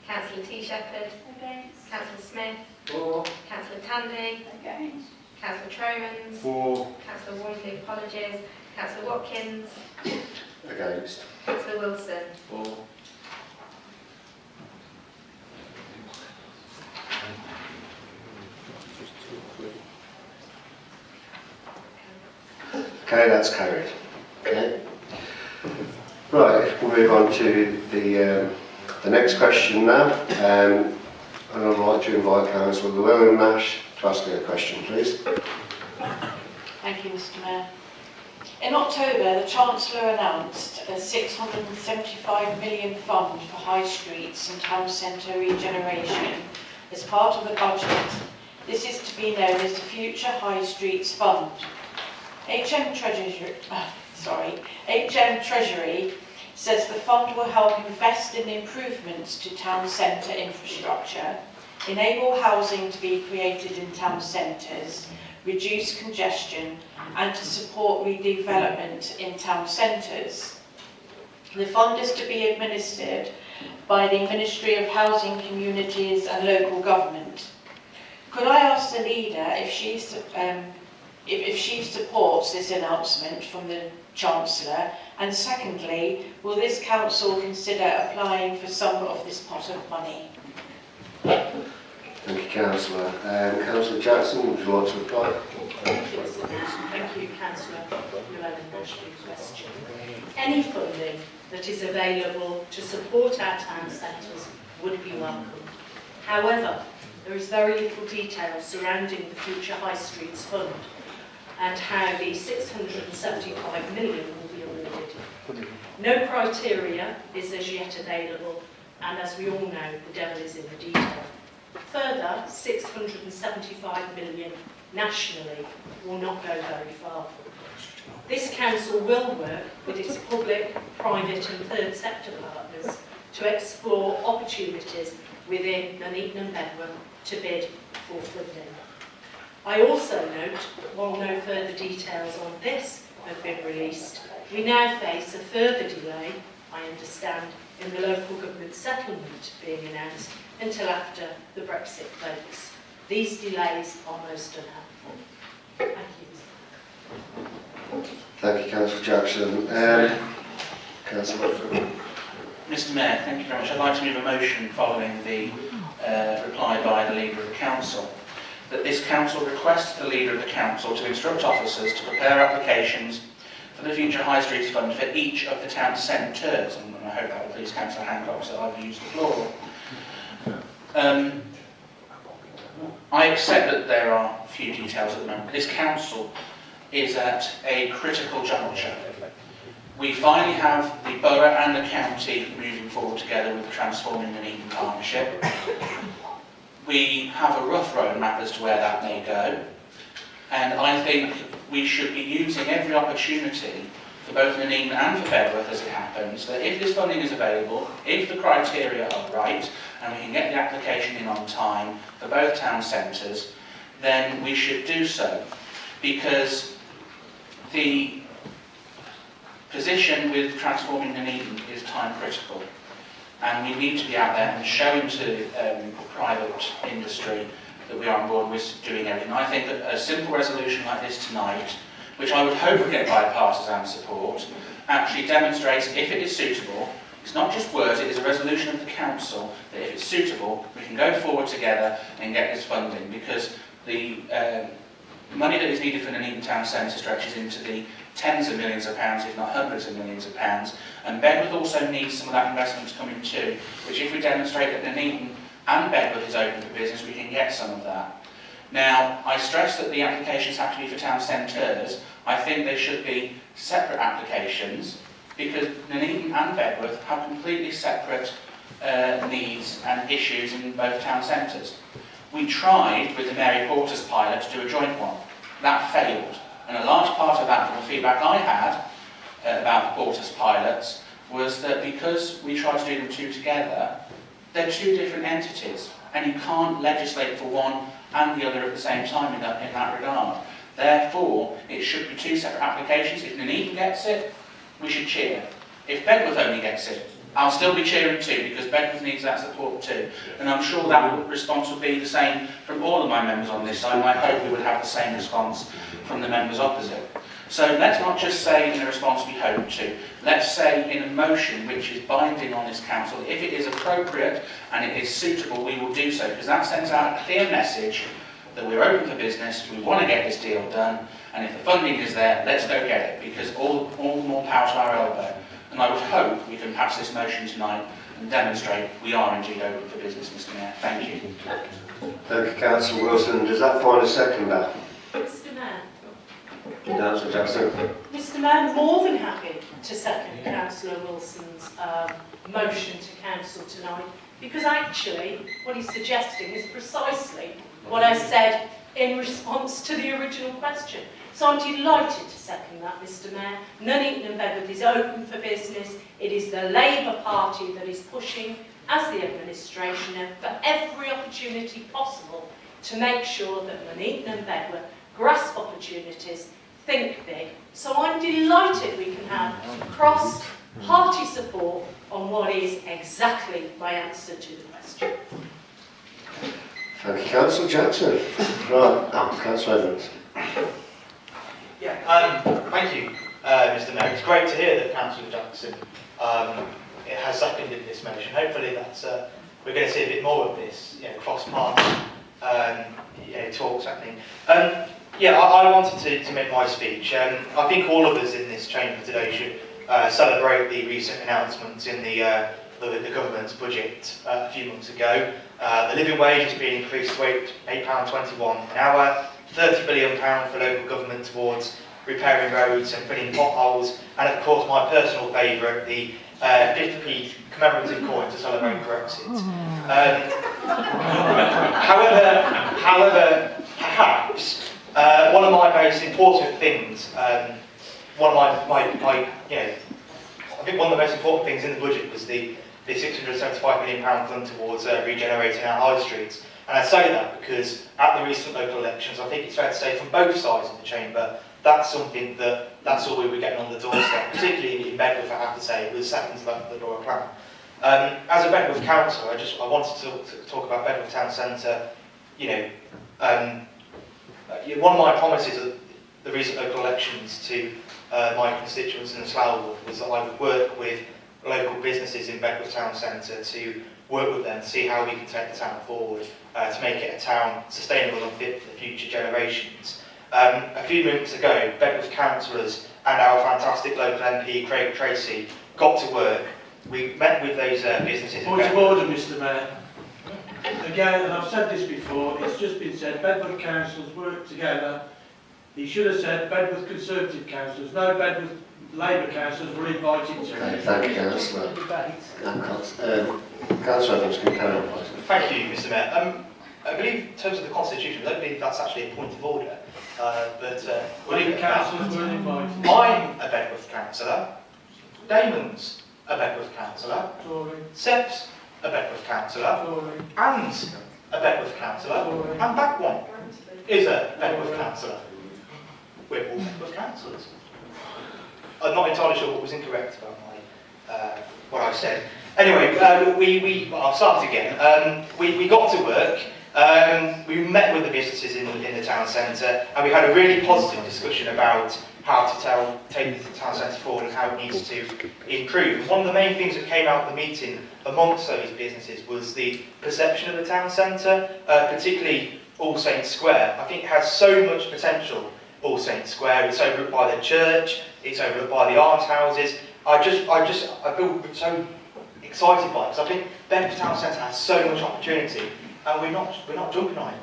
Councillor T. Shepherd. Against. Councillor Smith. For. Councillor Tandy. Against. Councillor Tromans. For. Councillor Wormley, apologies. Councillor Watkins. Against. Councillor Wilson. For. Okay, that's carried. Okay. Right, we'll move on to the next question now. And I'd like to invite Councillor Llewellyn-Nash to ask me a question, please. Thank you, Mr. Mayor. In October, the Chancellor announced a £675 million fund for high streets and town centre regeneration as part of the budget. This is to be known as the Future High Streets Fund. HM Treasury says the fund will help invest in improvements to town centre infrastructure, enable housing to be created in town centres, reduce congestion, and to support redevelopment in town centres. The fund is to be administered by the Ministry of Housing, Communities and Local Government. Could I ask the leader if she supports this announcement from the Chancellor, and secondly, will this council consider applying for some of this pot of money? Thank you, Councillor. Councillor Jackson, would you like to reply? Thank you, Mr. Mayor. Thank you, Councillor Llewellyn-Nash, for your question. Any funding that is available to support our town centres would be welcome. However, there is very little detail surrounding the future High Streets Fund and how the 675 million will be awarded. No criteria is as yet available, and as we all know, the devil is in the detail. Further, 675 million nationally will not go very far. This council will work with its public, private and third sector partners to explore opportunities within Nuneaton and Bedworth to bid for funding. I also note, while no further details on this have been released, we now face a further delay, I understand, in the local government settlement being announced until after the Brexit votes. These delays are most unhelpful. Thank you. Thank you, Councillor Jackson. Councillor Watford. Mr Mayor, thank you very much. I'd like to move a motion following the reply by the Leader of the Council, that this Council requests the Leader of the Council to instruct officers to prepare applications for the future High Streets Fund for each of the town centres, and I hope that will please Councillor Hancock, so I've used the floor. I accept that there are few details at the moment. This Council is at a critical juncture. We finally have the borough and the county moving forward together with the Transforming Nuneaton Partnership. We have a rough roadmap as to where that may go, and I think we should be using every opportunity for both Nuneaton and for Bedworth as it happens, that if this funding is available, if the criteria are right, and we can get the application in on time for both town centres, then we should do so, because the position with Transforming Nuneaton is time critical, and we need to be out there and showing to private industry that we are on board with doing everything. I think that a simple resolution like this tonight, which I would hope will get bipartisan support, actually demonstrates if it is suitable. It's not just words, it is a resolution of the council that if it's suitable, we can go forward together and get this funding, because the money that is needed for Nuneaton Town Centre stretches into the tens of millions of pounds, if not hundreds of millions of pounds, and Bedworth also needs some of that investment to come in too, which if we demonstrate that Nuneaton and Bedworth is open for business, we can get some of that. Now, I stress that the applications have to be for town centres. I think they should be separate applications, because Nuneaton and Bedworth have completely separate needs and issues in both town centres. We tried with the Mary Porter's pilot to do a joint one. That failed, and a large part of that, from the feedback I had about the Porter's pilots, was that because we tried to do them two together, they're two different entities, and you can't legislate for one and the other at the same time in that regard. Therefore, it should be two separate applications. If Nuneaton gets it, we should cheer. If Bedworth only gets it, I'll still be cheering too, because Bedworth needs that support too. And I'm sure that response will be the same from all of my members on this side, and I hope we would have the same response from the members opposite. So let's not just say in a response we hope to, let's say in a motion which is binding on this council, if it is appropriate and it is suitable, we will do so, because that sends out a clear message that we're open for business, we want to get this deal done, and if the funding is there, let's go get it, because all more power to our elbow. And I would hope we can pass this motion tonight and demonstrate we are indeed open for business, Mr Mayor. Thank you. Thank you, Councillor Wilson. Does that find a seconder? Mr Mayor. Councillor Jackson. Mr Mayor, I'm more than happy to second Councillor Wilson's motion to council tonight, because actually what he's suggesting is precisely what I said in response to the original question. So I'm delighted to second that, Mr Mayor. Nuneaton and Bedworth is open for business. It is the Labour Party that is pushing, as the administration, for every opportunity possible to make sure that Nuneaton and Bedworth grasp opportunities, think big. So I'm delighted we can have cross-party support on what is exactly my answer to the question. Thank you, Councillor Jackson. Right, Councillor Evans. Yeah, thank you, Mr Mayor. It's great to hear that Councillor Jackson has seconded this motion. Hopefully that's we're going to see a bit more of this, cross-party talks happening. Yeah, I wanted to make my speech. I think all of us in this chamber today should celebrate the recent announcements in the government's budget a few months ago. The living wage has been increased to £8.21 an hour, £30 billion for local government towards repairing roads and filling potholes, and of course my personal favourite, the 50p commemorative coin to celebrate Brexit. However, perhaps one of my most important things, I think one of the most important things in the budget was the £675 million fund towards regenerating our high streets. And I say that because at the recent local elections, I think it's fair to say from both sides of the chamber, that's something that's all we were getting on the doorstep, particularly in Bedworth, I have to say, it was second to the Borough Plan. As a Bedworth councillor, I wanted to talk about Bedworth Town Centre. One of my promises at the recent local elections to my constituents in the Slough Ward was that I would work with local businesses in Bedworth Town Centre to work with them to see how we can take the town forward, to make it a town sustainable and fit for future generations. A few months ago, Bedworth councillors and our fantastic local MP, Craig Tracy, got to work. We met with those businesses. Point of order, Mr. Mayor. Again, and I've said this before, it's just been said, Bedworth councillors work together. He should have said Bedworth Conservative councillors. No Bedworth Labour councillors were invited to. Okay, thank you, Councillor. Councillor Evans can carry on, please. Thank you, Mr. Mayor. I believe in terms of the constitution, I don't believe that's actually a point of order. Labour councillors were invited. I'm a Bedworth councillor. Damon's a Bedworth councillor. Sepp's a Bedworth councillor. Ann's a Bedworth councillor. And back one is a Bedworth councillor. We're all Bedworth councillors. I'm not entirely sure what was incorrect about what I said. Anyway, I'll start again. We got to work. We met with the businesses in the town centre, and we had a really positive discussion about how to take the town centre forward and how it needs to improve. One of the main things that came out of the meeting amongst those businesses was the perception of the town centre, particularly All Saints Square. I think it has so much potential, All Saints Square. It's overlooked by the church, it's overlooked by the alms houses. I feel so excited by it, because I think Bedworth Town Centre has so much opportunity, and we're not jumping on it.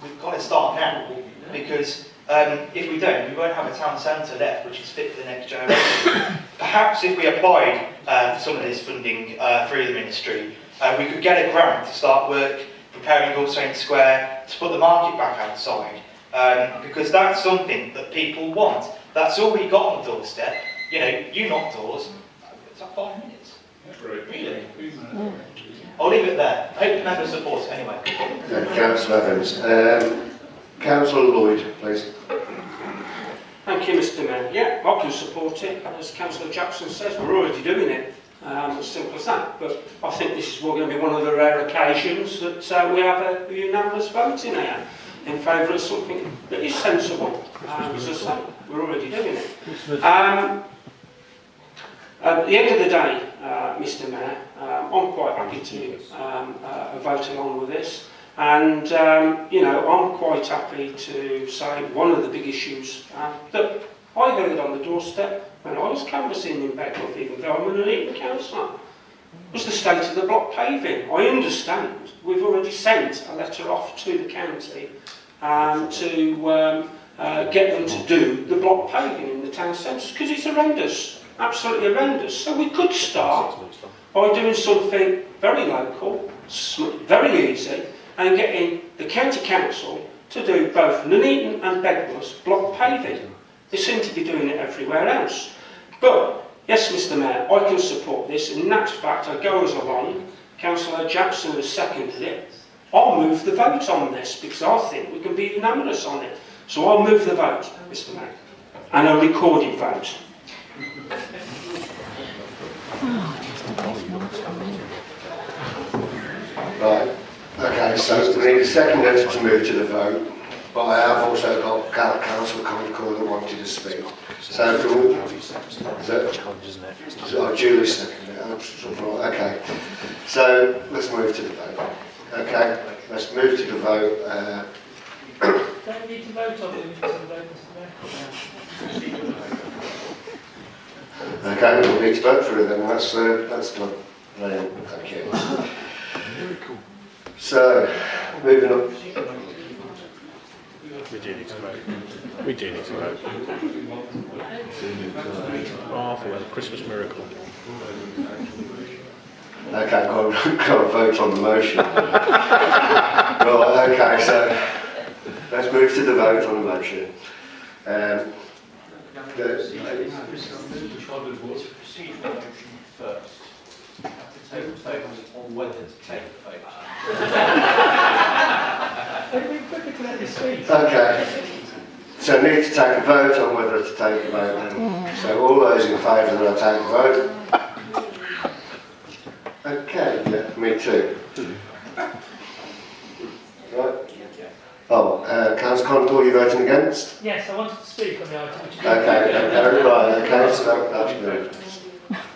We've got to start now, because if we don't, we won't have a town centre left which is fit for the next generation. Perhaps if we applied for some of this funding through the ministry, we could get a grant to start work preparing All Saints Square to put the market back outside, because that's something that people want. That's all we got on the doorstep. You knock doors. It's like 5 minutes. Really? I'll leave it there. I hope the members support it anyway. Councillor Evans. Councillor Lloyd, please. Thank you, Mr. Mayor. Yeah, I can support it. As Councillor Jackson says, we're already doing it. As simple as that. But I think this is going to be one of the rare occasions that we have a unanimous vote in here in favour of something that is sensible. As I say, we're already doing it. At the end of the day, Mr. Mayor, I'm quite happy to vote along with this. And, I'm quite happy to say one of the big issues that I heard on the doorstep when I was canvassing in Bedworth, even though I'm an elite councillor, was the state of the block paving. I understand we've already sent a letter off to the county to get them to do the block paving in the town centres, because it's horrendous, absolutely horrendous. So we could start by doing something very local, very easy, and getting the county council to do both Nuneaton and Bedworth's block paving. They seem to be doing it everywhere else. But, yes, Mr. Mayor, I can support this, and in that fact, I go as along. Councillor Jackson has seconded it. I'll move the vote on this, because I think we can be unanimous on it. So I'll move the vote, Mr. Mayor, and a recorded vote. Right. Okay, so we need a seconder to move to the vote, but I have also got Councillor Concord that wanted to speak. So, Julie seconded it. Okay, so let's move to the vote. Okay, let's move to the vote. Don't need to vote on it, Mr. Mayor. Okay, we'll need to vote for it then. That's done. Brilliant. Thank you. So, moving on. We do need to vote. We do need to vote. Oh, for the Christmas miracle. Okay, got to vote on the motion. Right, okay, so let's move to the vote on the motion. I would proceed with the motion first. You have to take the vote on whether to take the vote. Okay, so need to take a vote on whether to take the vote then. So all those in favour that I take the vote? Okay, yeah, me too. Right. Oh, Councillor Concord, you voting against? Yes, I wanted to speak on the item. Okay, right, okay, so that's good.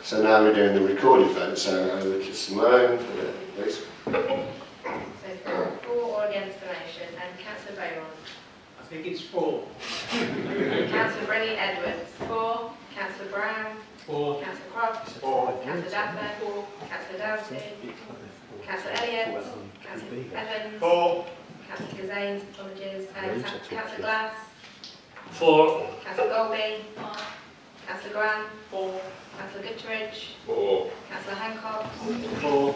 So now we're doing the recorded vote, so over to Simone for the, please. So for or against the motion, and Councillor Bayron. I think it's 4. Councillor Brennan Edwards. 4. Councillor Brown. 4. Councillor Croft. 4. Councillor Dapper. 4. Councillor Doughty. Councillor Elliott. Councillor Evans. 4. Councillor Gazanes, apologies. Councillor Glass. 4. Councillor Golby. Councillor Grant. 4. Councillor Guttridge. 4. Councillor Hancock. 4.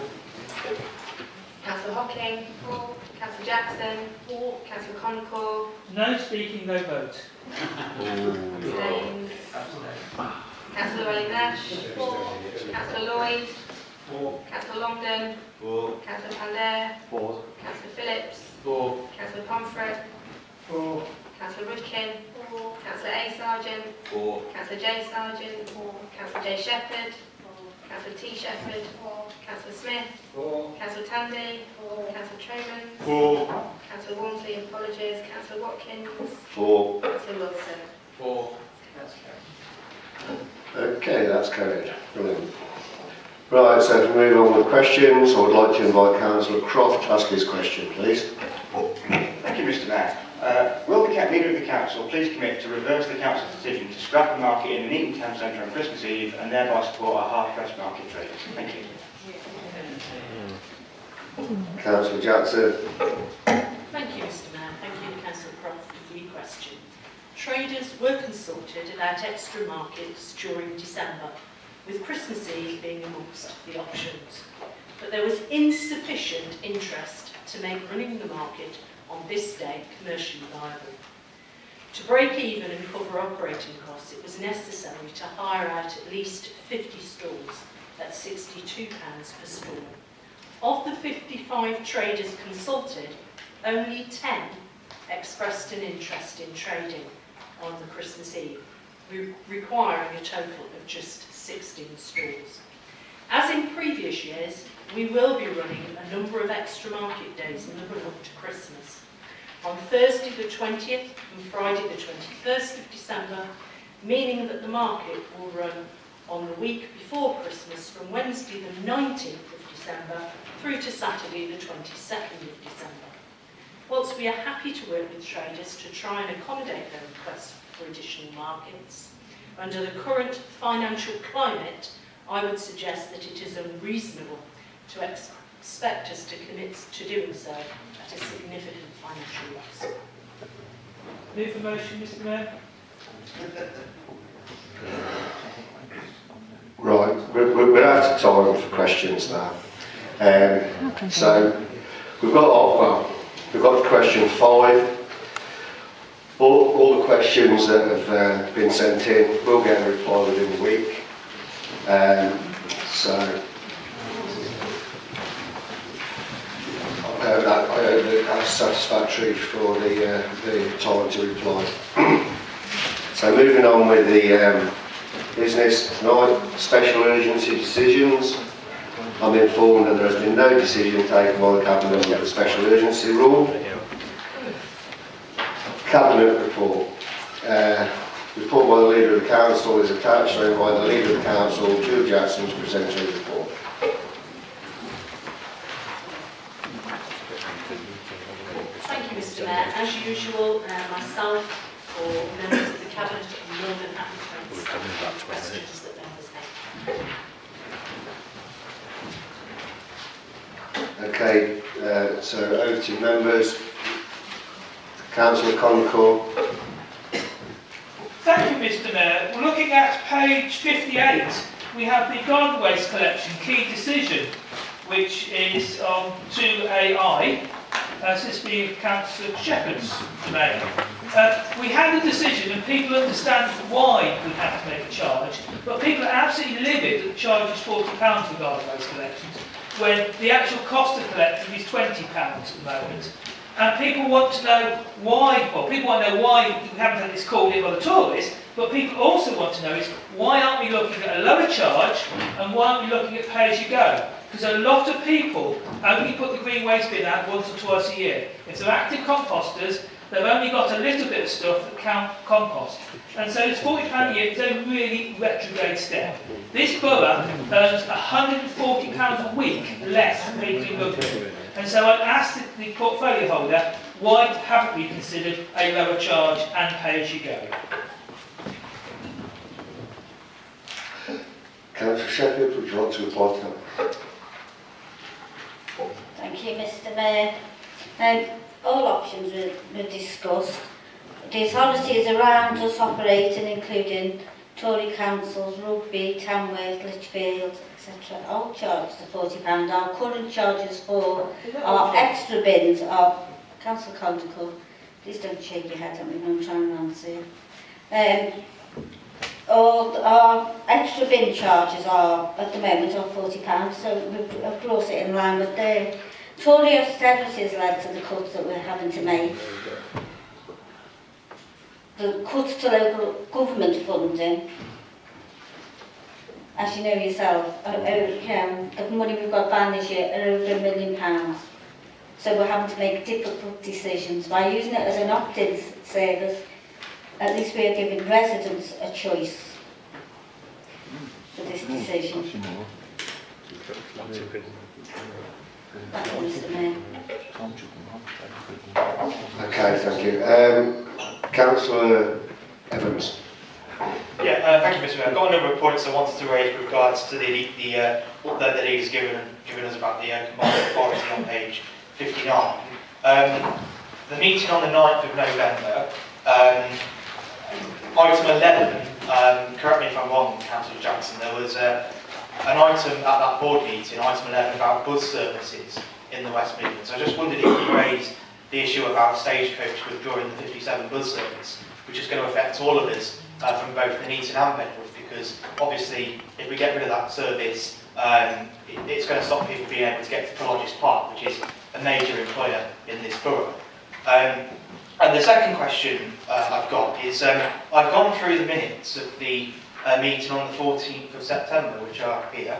Councillor Hocking. 4. Councillor Jackson. 4. Councillor Concord. No speaking, no vote. James. Councillor Ellie Nash. 4. Councillor Lloyd. 4. Councillor Longden. 4. Councillor Pandair. 4. Councillor Phillips. 4. Councillor Pomfret. 4. Councillor Rudkin. 4. Councillor A. Sargent. 4. Councillor J. Sargent. 4. Councillor J. Shepherd. 4. Councillor T. Shepherd. 4. Councillor Smith. 4. Councillor Tandy. 4. Councillor Truman. 4. Councillor Walmsley, apologies. Councillor Watkins. 4. Councillor Wilson. 4. Okay, that's carried. Brilliant. Right, so if we move on with questions, I would like to invite Councillor Croft to ask his question, please. Thank you, Mr. Mayor. Will the leader of the council please commit to reverse the council's decision to scrap the market in the Eton Town Centre on Christmas Eve and thereby support our half-price market traders? Thank you. Councillor Jackson. Thank you, Mr. Mayor. Thank you, Councillor Croft, for your question. Traders were consulted about extra markets during December, with Christmas Eve being amongst the options. But there was insufficient interest to make running the market on this day commercially viable. To break even and cover operating costs, it was necessary to hire out at least 50 stalls at £62 per stall. Of the 55 traders consulted, only 10 expressed an interest in trading on the Christmas Eve, requiring a total of just 16 stalls. As in previous years, we will be running a number of extra market days in the run-up to Christmas. On Thursday the 20th and Friday the 21st of December, meaning that the market will run on the week before Christmas from Wednesday the 19th of December through to Saturday the 22nd of December. Whilst we are happy to work with traders to try and accommodate their requests for additional markets, under the current financial climate, I would suggest that it is unreasonable to expect us to commit to doing so at a significant financial loss. Move the motion, Mr. Mayor. Right, we're out of time for questions now. So we've got question 5. All the questions that have been sent in will get a reply within the week. So I hope that's satisfactory for the time to reply. So moving on with the business tonight, special urgency decisions. I'm informed that there has been no decision taken by the Cabinet under the special urgency rule. Cabinet report. Report by the Leader of the Council is attached, so by the Leader of the Council, Jude Jackson, to present his report. Thank you, Mr. Mayor. as usual, myself or members of the Cabinet are more than happy to answer any questions that members have. Okay, so over to members. Councillor Concord. Thank you, Mr. Mayor. We're looking at page 58. We have the garden waste collection key decision, which is on 2AI. This being Councillor Shepherd's domain. We had a decision, and people understand why we have to make a charge, but people are absolutely livid that the charge is £40 for garden waste collections, when the actual cost of collecting is £20 at the moment. And people want to know why, well, people want to know why we haven't had this called in by the Tories, but people also want to know is why aren't we looking at a lower charge and why aren't we looking at pay-as-you-go? Because a lot of people only put the green waste bin out once or twice a year. If they're active composters, they've only got a little bit of stuff that can't compost. And so it's £40 a year, it's a really retrograde step. This borough earns £140 a week less than people in Ludgate. And so I'd ask the portfolio holder, why haven't we considered a lower charge and pay-as-you-go? Councillor Shepherd, would you want to reply to that? Thank you, Mr. Mayor. All options were discussed. The authorities around us operating, including Tory councils, Rugby, Tamworth, Lichfield, etc., all charged the £40. Our current charges for our extra bins are, Councillor Condicle, please don't shake your head at me when I'm trying to answer you. All our extra bin charges are, at the moment, are £40, so we've brought it in line with the Tory austerities led to the cuts that we're having to make. The cuts to local government funding, as you know yourself, the money we've got banned this year are over £1 million. So we're having to make difficult decisions. By using it as an opt-in service, at least we are giving residents a choice for this decision. That's all, Mr. Mayor. Okay, thank you. Councillor Evans. Yeah, thank you, Mr. Mayor. I've got a number of points I wanted to raise with regards to the update the leader's given us about the combined authority on page 59. The meeting on the 9th of November, item 11, correct me if I'm wrong, Councillor Jackson, there was an item at that board meeting, item 11, about bus services in the West Midlands. I just wondered if you raised the issue about Stagecoach withdrawing the 57 bus service, which is going to affect all of us from both Nuneaton and Bedworth, because obviously if we get rid of that service, it's going to stop people being able to get to Colleges Park, which is a major employer in this borough. And the second question I've got is, I've gone through the minutes of the meeting on the 14th of September, which are here.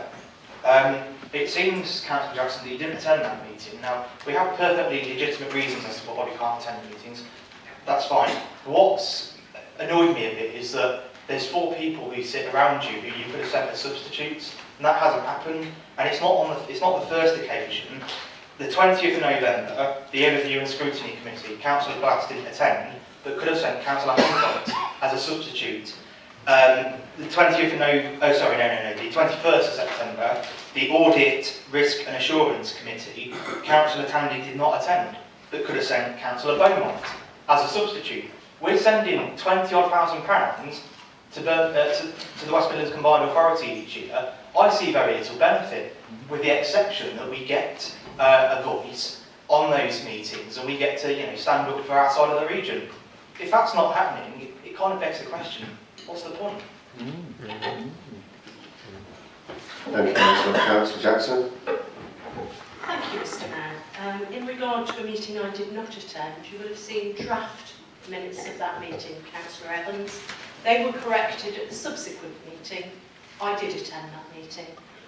It seems, Councillor Jackson, that you didn't attend that meeting. Now, we have perfectly legitimate reasons as to why we can't attend meetings. That's fine. What's annoyed me a bit is that there's 4 people who sit around you who you could have sent as substitutes, and that hasn't happened. And it's not the first occasion. The 20th of November, the Overview and Scrutiny Committee, Councillor Glass didn't attend, but could have sent Councillor Hancock as a substitute. The 20th of the 21st of September, the Audit, Risk and Assurance Committee, Councillor Tandy did not attend, but could have sent Councillor Beaumont as a substitute. We're sending £20,000 to the West Midlands Combined Authority each year. I see very little benefit, with the exception that we get a voice on those meetings and we get to stand up for our side of the region. If that's not happening, it kind of begs the question, what's the point? Thank you, Councillor. Councillor Jackson. Thank you, Mr. Mayor. In regard to a meeting I did not attend, you will have seen draft minutes of that meeting, Councillor Evans. They were corrected at the subsequent meeting. I did attend that meeting.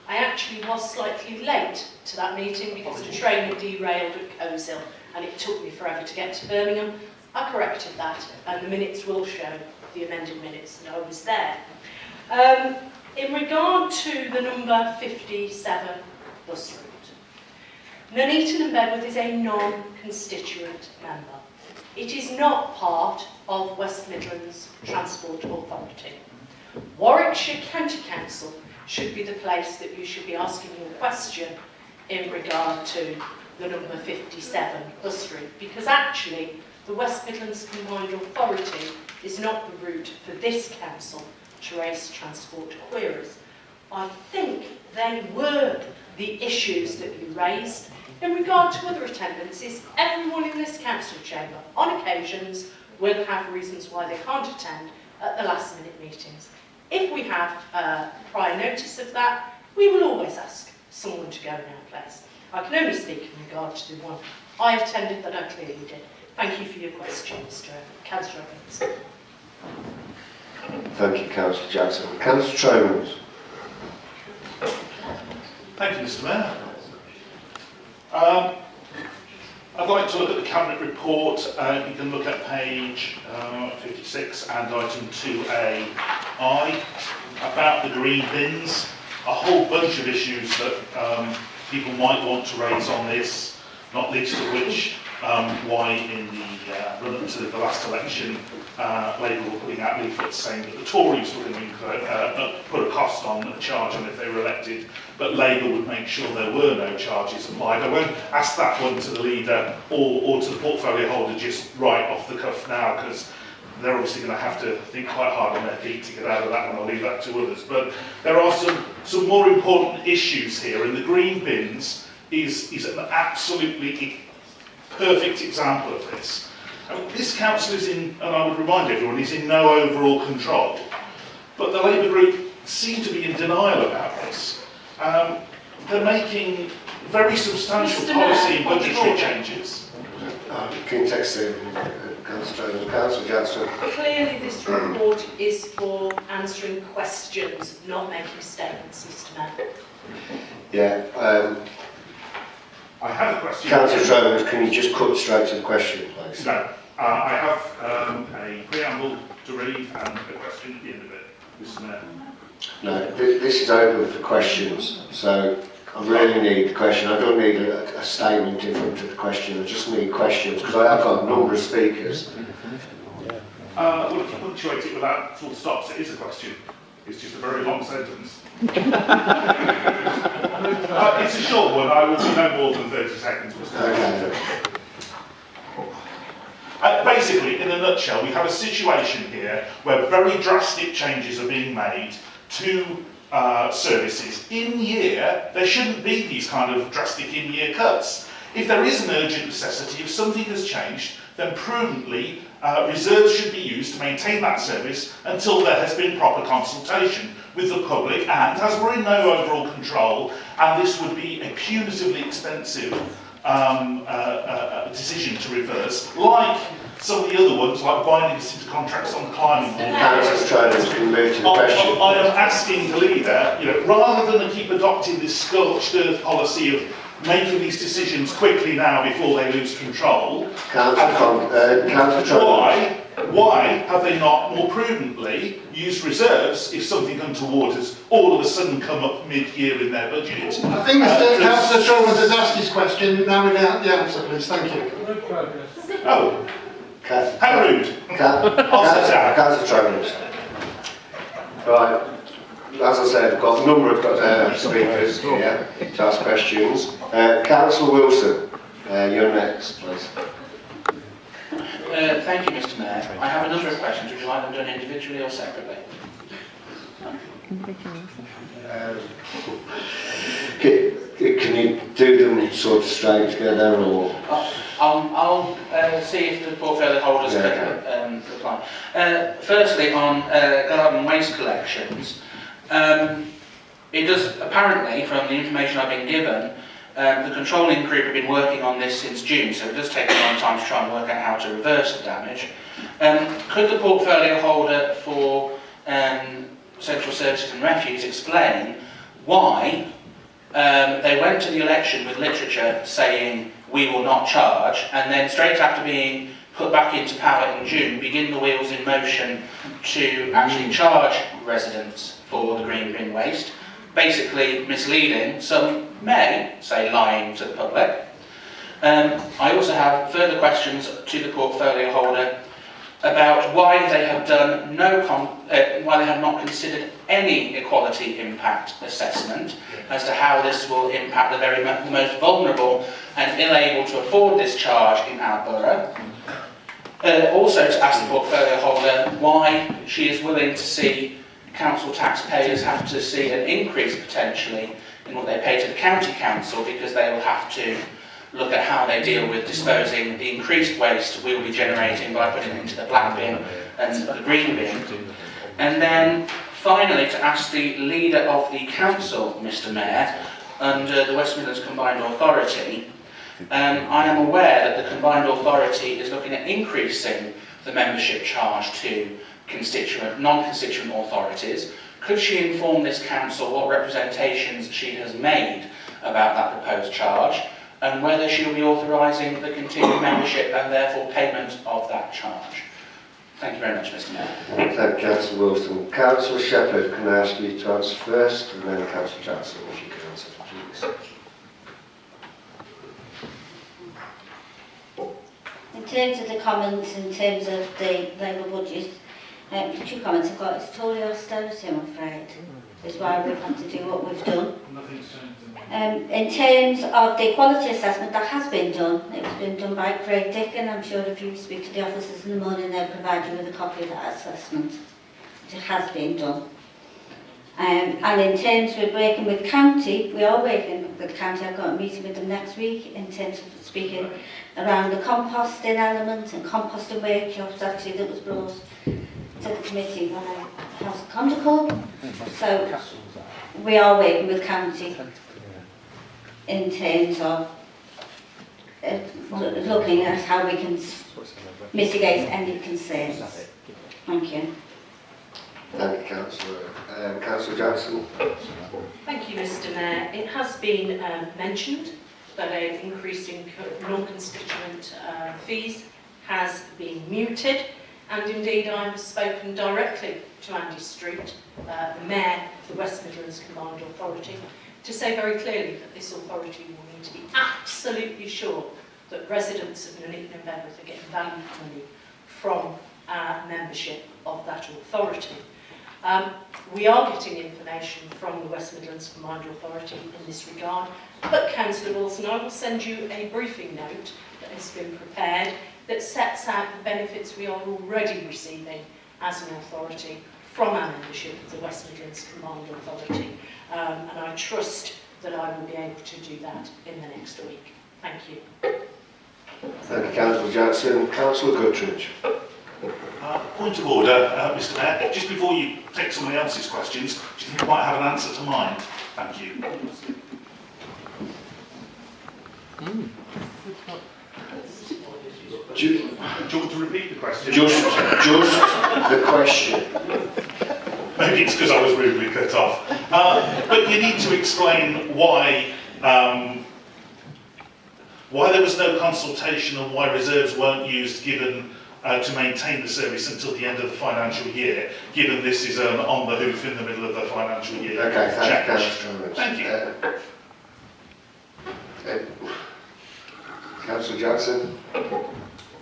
I actually was slightly late to that meeting because the train had derailed at Coleshill and it took me forever to get to Birmingham. I corrected that and the minutes will show, the amended minutes, that I was there. In regard to the number 57 bus route, Nuneaton and Bedworth is a non-constituent member. It is not part of West Midlands Transport Authority. Warwickshire County Council should be the place that you should be asking your question in regard to the number 57 bus route, because actually the West Midlands Combined Authority is not the route for this council to raise transport queries. I think they were the issues that you raised. In regard to other attendances, everyone in this council chamber, on occasions, will have reasons why they can't attend at the last minute meetings. If we have prior notice of that, we will always ask someone to go in our place. I can only speak in regard to the one I attended that I clearly did. Thank you for your question, Councillor Evans. Thank you, Councillor Jackson. Councillor Tromans. Thank you, Mr. Mayor. I'd like to look at the Cabinet report. You can look at page 56 and item 2AI about the green bins. A whole bunch of issues that people might want to raise on this, not least of which why in the run-up to the last election Labour were putting out leaflets saying that the Tories were going to put a cost on, a charge on if they were elected, but Labour would make sure there were no charges applied. I won't ask that one to the leader or to the portfolio holder just right off the cuff now, because they're obviously going to have to think quite hard on their feet to get out of that one. I'll leave that to others. But there are some more important issues here, and the green bins is an absolutely perfect example of this. This council is in, and I would remind everyone, is in no overall control. But the Labour group seem to be in denial about this. They're making very substantial policy and budgetary changes. Can you text him, Councillor Jackson? Clearly this report is for answering questions, not making statements, Mr. Mayor. Yeah. I have a question. Councillor Tromans, can you just cut straight to the question, please? No. I have a preamble to read and a question at the end of it, Mr. Mayor. No, this is open for questions, so I really need the question. I don't need a statement in front of the question, I just need questions, because I have got a number of speakers. Well, if you punctuate it without full stops, it is a question. It's just a very long sentence. It's a short one, I will be no more than 30 seconds. Basically, in a nutshell, we have a situation here where very drastic changes are being made to services. In year, there shouldn't be these kind of drastic in-year cuts. If there is an urgent necessity, if something has changed, then prudently reserves should be used to maintain that service until there has been proper consultation with the public, and as we're in no overall control, and this would be a punitively expensive decision to reverse, like some of the other ones, like binding us into contracts on the climbing wall. I am asking the leader, rather than keep adopting this scorched earth policy of making these decisions quickly now before they lose control, why have they not more prudently used reserves if something untoward has all of a sudden come up mid-year in their budget? I think Mr. Councillor Tromans has asked his question. Now we know the answer, please. Thank you. Oh, how rude. Councillor Tromans. Right. As I said, I've got a number of speakers here to ask questions. Councillor Wilson, you're next, please. Thank you, Mr. Mayor. I have a number of questions. Would you like them done individually or separately? Can you do them sort of straight together, or? I'll see if the portfolio holders can reply. Firstly, on garden waste collections, it does apparently, from the information I've been given, the controlling group have been working on this since June, so it does take a long time to try and work out how to reverse the damage. Could the portfolio holder for Central Services and Refuse explain why they went to the election with literature saying we will not charge, and then straight after being put back into power in June, begin the wheels in motion to actually charge residents for the green bin waste, basically misleading, some may say lying to the public. I also have further questions to the portfolio holder about why they have done why they have not considered any equality impact assessment as to how this will impact the most vulnerable and ill-able to afford this charge in our borough. Also to ask the portfolio holder why she is willing to see council taxpayers have to see an increase potentially in what they pay to the county council, because they will have to look at how they deal with disposing the increased waste we will be generating by putting it into the black bin and the green bin. And then finally to ask the leader of the council, Mr. Mayor, under the West Midlands Combined Authority, I am aware that the Combined Authority is looking at increasing the membership charge to non-constituent authorities. Could she inform this council what representations she has made about that proposed charge, and whether she will be authorising the continued membership and therefore payment of that charge? Thank you very much, Mr. Mayor. Thank you, Councillor Wilson. Councillor Shepherd, can I ask you to answer first, and then Councillor Jackson, if you can answer, please. In terms of the comments, in terms of the Labour budget, two comments I've got. It's Tory austerity, I'm afraid. That's why we've had to do what we've done. In terms of the quality assessment, that has been done. It's been done by Craig Dick, and I'm sure if you speak to the officers in the morning, they'll provide you with a copy of that assessment. It has been done. And in terms of working with county, we are working with county. I've got a meeting with them next week in terms of speaking around the composting element and composting workshops actually that was brought to the committee by House of Conduct. So we are working with county in terms of looking at how we can mitigate any concerns. Thank you. Thank you, Councillor. Councillor Jackson. Thank you, Mr. Mayor. It has been mentioned that an increase in non-constituent fees has been muted, and indeed I have spoken directly to Andy Street, the Mayor of the West Midlands Combined Authority, to say very clearly that this authority will need to be absolutely sure that residents of Nuneaton and Bedworth are getting value for money from membership of that authority. We are getting information from the West Midlands Combined Authority in this regard, but Councillor Wilson, I will send you a briefing note that has been prepared that sets out the benefits we are already receiving as an authority from our membership of the West Midlands Combined Authority, and I trust that I will be able to do that in the next week. Thank you. Thank you, Councillor Jackson. Councillor Guttridge. Point of order, Mr. Mayor. Just before you take somebody else's questions, do you think you might have an answer to mine? Thank you. Do you want to repeat the question? Just the question. Maybe it's because I was rudely cut off. But you need to explain why there was no consultation and why reserves weren't used given to maintain the service until the end of the financial year, given this is an on the hoof in the middle of the financial year. Okay, thank you. Councillor Jackson.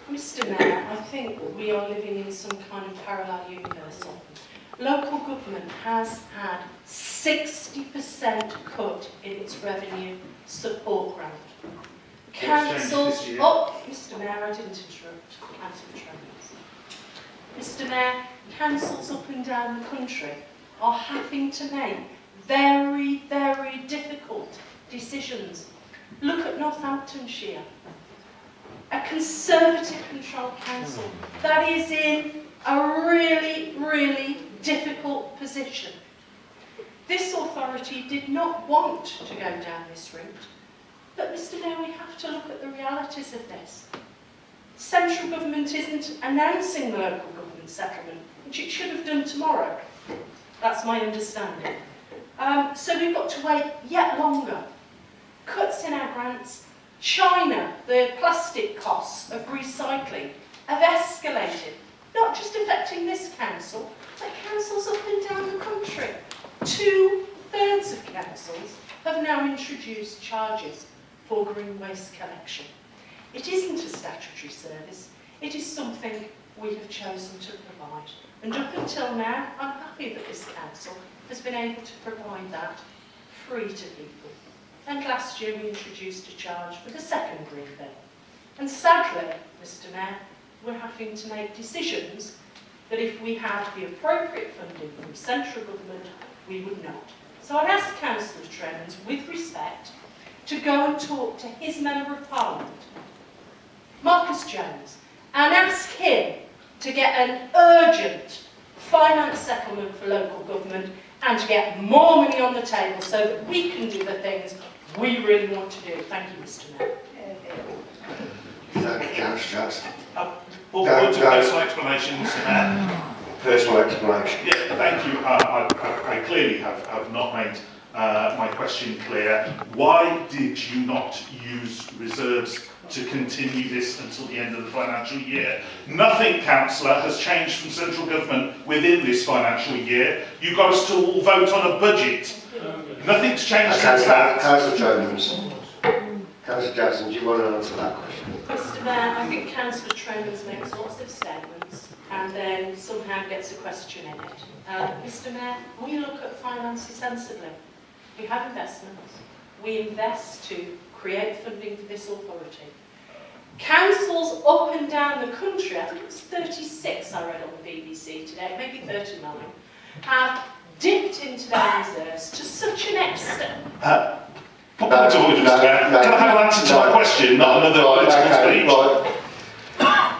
Mr. Mayor, I think we are living in some kind of parallel universe. Local government has had 60% cut in its revenue support grant. Councils, Mr. Mayor, I didn't interrupt. Mr. Mayor, councils up and down the country are having to make very, very difficult decisions. Look at Northamptonshire, a Conservative controlled council that is in a really, really difficult position. This authority did not want to go down this route, but Mr. Mayor, we have to look at the realities of this. Central government isn't announcing the local government settlement, which it should have done tomorrow. That's my understanding. So we've got to wait yet longer. Cuts in our grants. China, the plastic costs of recycling have escalated, not just affecting this council, but councils up and down the country. 2/3 of councils have now introduced charges for green waste collection. It isn't a statutory service, it is something we have chosen to provide. And up until now, I'm happy that this council has been able to provide that free to people. And last year we introduced a charge for the second green bin. And sadly, Mr Mayor, we're having to make decisions that if we had the appropriate funding from central government, we would not. So I'd ask Councillor Tremens, with respect, to go and talk to his Member of Parliament, Marcus Jones, and ask him to get an urgent finance settlement for local government and to get more money on the table so that we can do the things we really want to do. Thank you, Mr Mayor. Thank you, Councillor Jackson. Personal explanation, Mr Mayor. Personal explanation. Yeah, thank you. I clearly have not made my question clear. Why did you not use reserves to continue this until the end of the financial year? Nothing, Councillor, has changed from central government within this financial year. You got us to all vote on a budget. Nothing's changed since that. Councillor Jones. Councillor Jackson, do you want to answer that question? Mr Mayor, I think Councillor Tremens makes lots of statements and then somehow gets a question in it. Mr Mayor, we look at finances sensibly. We have investments. We invest to create funding for this authority. Councils up and down the country, I think it was 36 I read on the BBC today, maybe 39, have dipped into their reserves to such an extent. Point of order, Mr Mayor. Can I have an answer to my question, not another political speech? Right.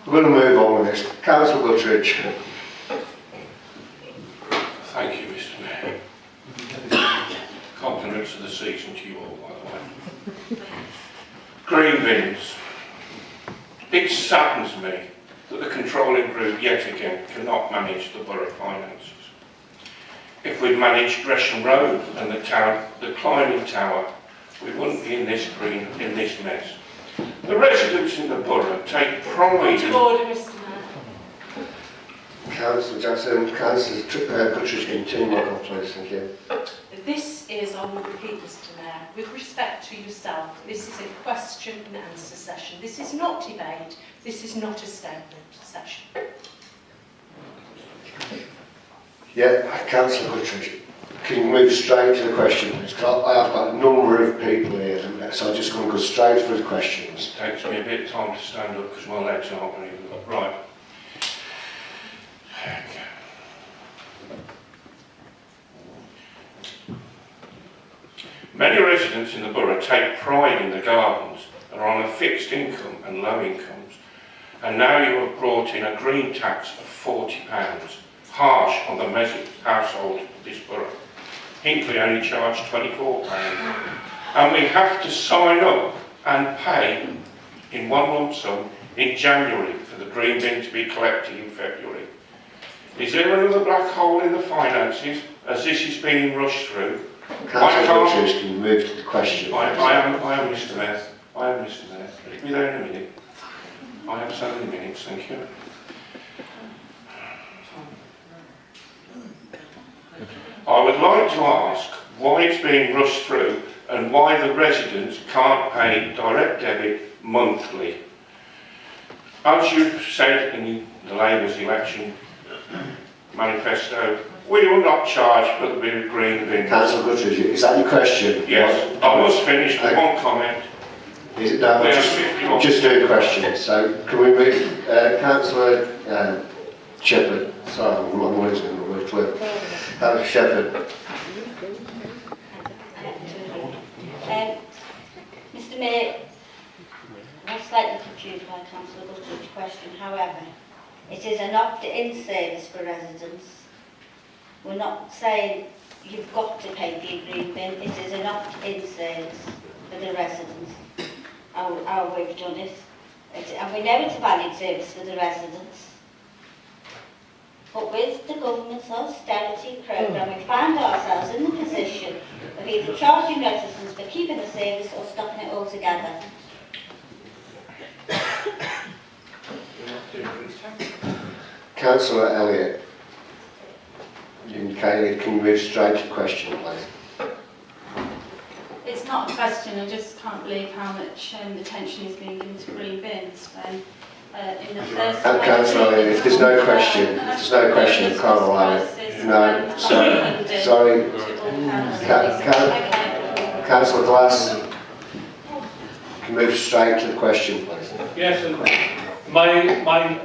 We're going to move on with this. Councillor Guttridge. Thank you, Mr Mayor. Compliments of the season to you all, by the way. Green bins. It saddens me that the controlling group yet again cannot manage the borough finances. If we'd managed Gresham Road and the climbing tower, we wouldn't be in this mess. The residents in the borough take pride Point in... of order, Mr Mayor. Councillor Jackson, Councillor Guttridge, continue on, please. Thank you. This is, I will repeat, Mr Mayor, with respect to yourself, this is a question and answer session. This is not debate, this is not a statement session. Yeah, Councillor Guttridge, can you move straight to the question, please? Because I have got a number of people here, so I'm just going to go straight for the questions. It takes me a bit of time to stand up because my legs aren't very good. Right. Many residents in the borough take pride in the gardens and are on a fixed income and low incomes. And now you have brought in a green tax of £40, harsh on the household of this borough. Hinkley only charged £24. And we have to sign up and pay in one lump sum in January for the green bin to be collected in February. Is there another black hole in the finances as this is being rushed through? Councillor Guttridge, can you move to the question? I am Mr Mayor. I am Mr Mayor. Let me there in a minute. I have so many minutes, thank you. I would like to ask why it's being rushed through and why the residents can't pay direct debit monthly. As you said in the Labour's election manifesto, we will not charge for the green bin. Councillor Guttridge, is that your question? Yes, I must finish with one comment. Is it no? Just do the question. So can we move Councillor Shepherd? Sorry, I'm not losing the word clear. Councillor Shepherd. Mr Mayor, I'm slightly confused by Councillor Guttridge's question. However, it is an opt-in service for residents. We're not saying you've got to pay the green bin. It is an opt-in service for the residents. How we've done it. And we know it's a valid service for the residents. But with the government's austerity programme, we found ourselves in the position of either charging residents for keeping the service or stopping it altogether. Councillor Elliott, you indicated, can you move straight to the question, please? It's not not a question. I just can't believe how much attention is being given to green bins when in the first Councillor, if there's no question, you can't allow it. No, sorry. Councillor Glass, you can move straight to the question, please. Yes, and my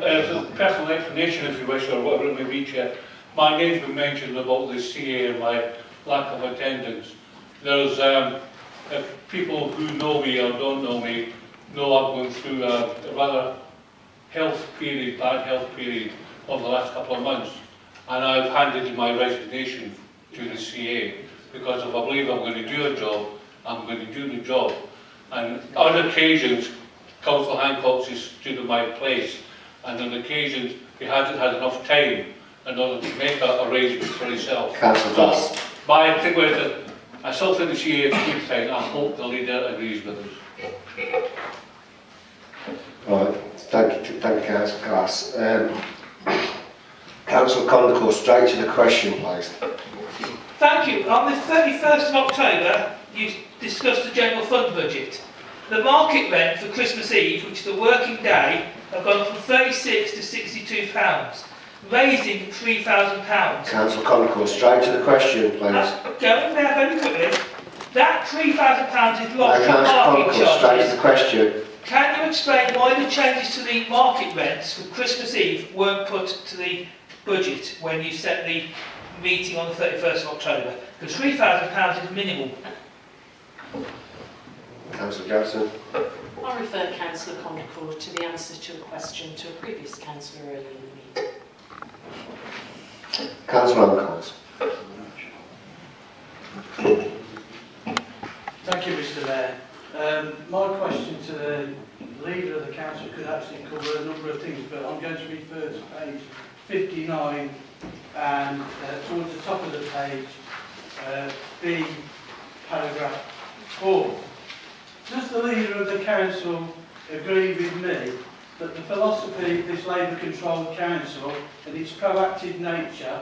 personal explanation, if you wish, or whatever it may be, Chair. My name's been mentioned about the CA and my lack of attendance. There's people who know me or don't know me know I've gone through a rather bad health period over the last couple of months, and I've handed in my resignation to the CA because if I believe I'm going to do a job, I'm going to do the job. And on occasions, Councillor Hancock has stood in my place, and on occasions he hasn't had enough time in order to make that arrangement for himself. Councillor Glass. My thing with it, I still think the CA is a good thing. I hope the leader agrees with us. Right, thank you, Councillor Glass. Councillor Condicle, straight to the question, please. Thank you. On the 31st of October, you discussed the general fund budget. The market rent for Christmas Eve, which is a working day, have gone from £36 to £62, raising £3,000. Councillor Condicle, straight to the question, please. Going there very quickly. That £3,000 is lost from Councillor parking Condicle, straight to charges. the question. Can you explain why the changes to the market rents for Christmas Eve weren't put to the budget when you set the meeting on the 31st of October? Because £3,000 is minimal. Councillor Jackson. I refer Councillor Condicle to the answer to a question to a previous councillor earlier in the meeting. Councillor Hancock. Thank you, Mr. Mayor. My question to the leader of the council could actually cover a number of things, but I'm going to refer to page 59 and towards the top of the page, B, paragraph 4. Does the leader of the council agree with me that the philosophy of this Labour-controlled council and its proactive nature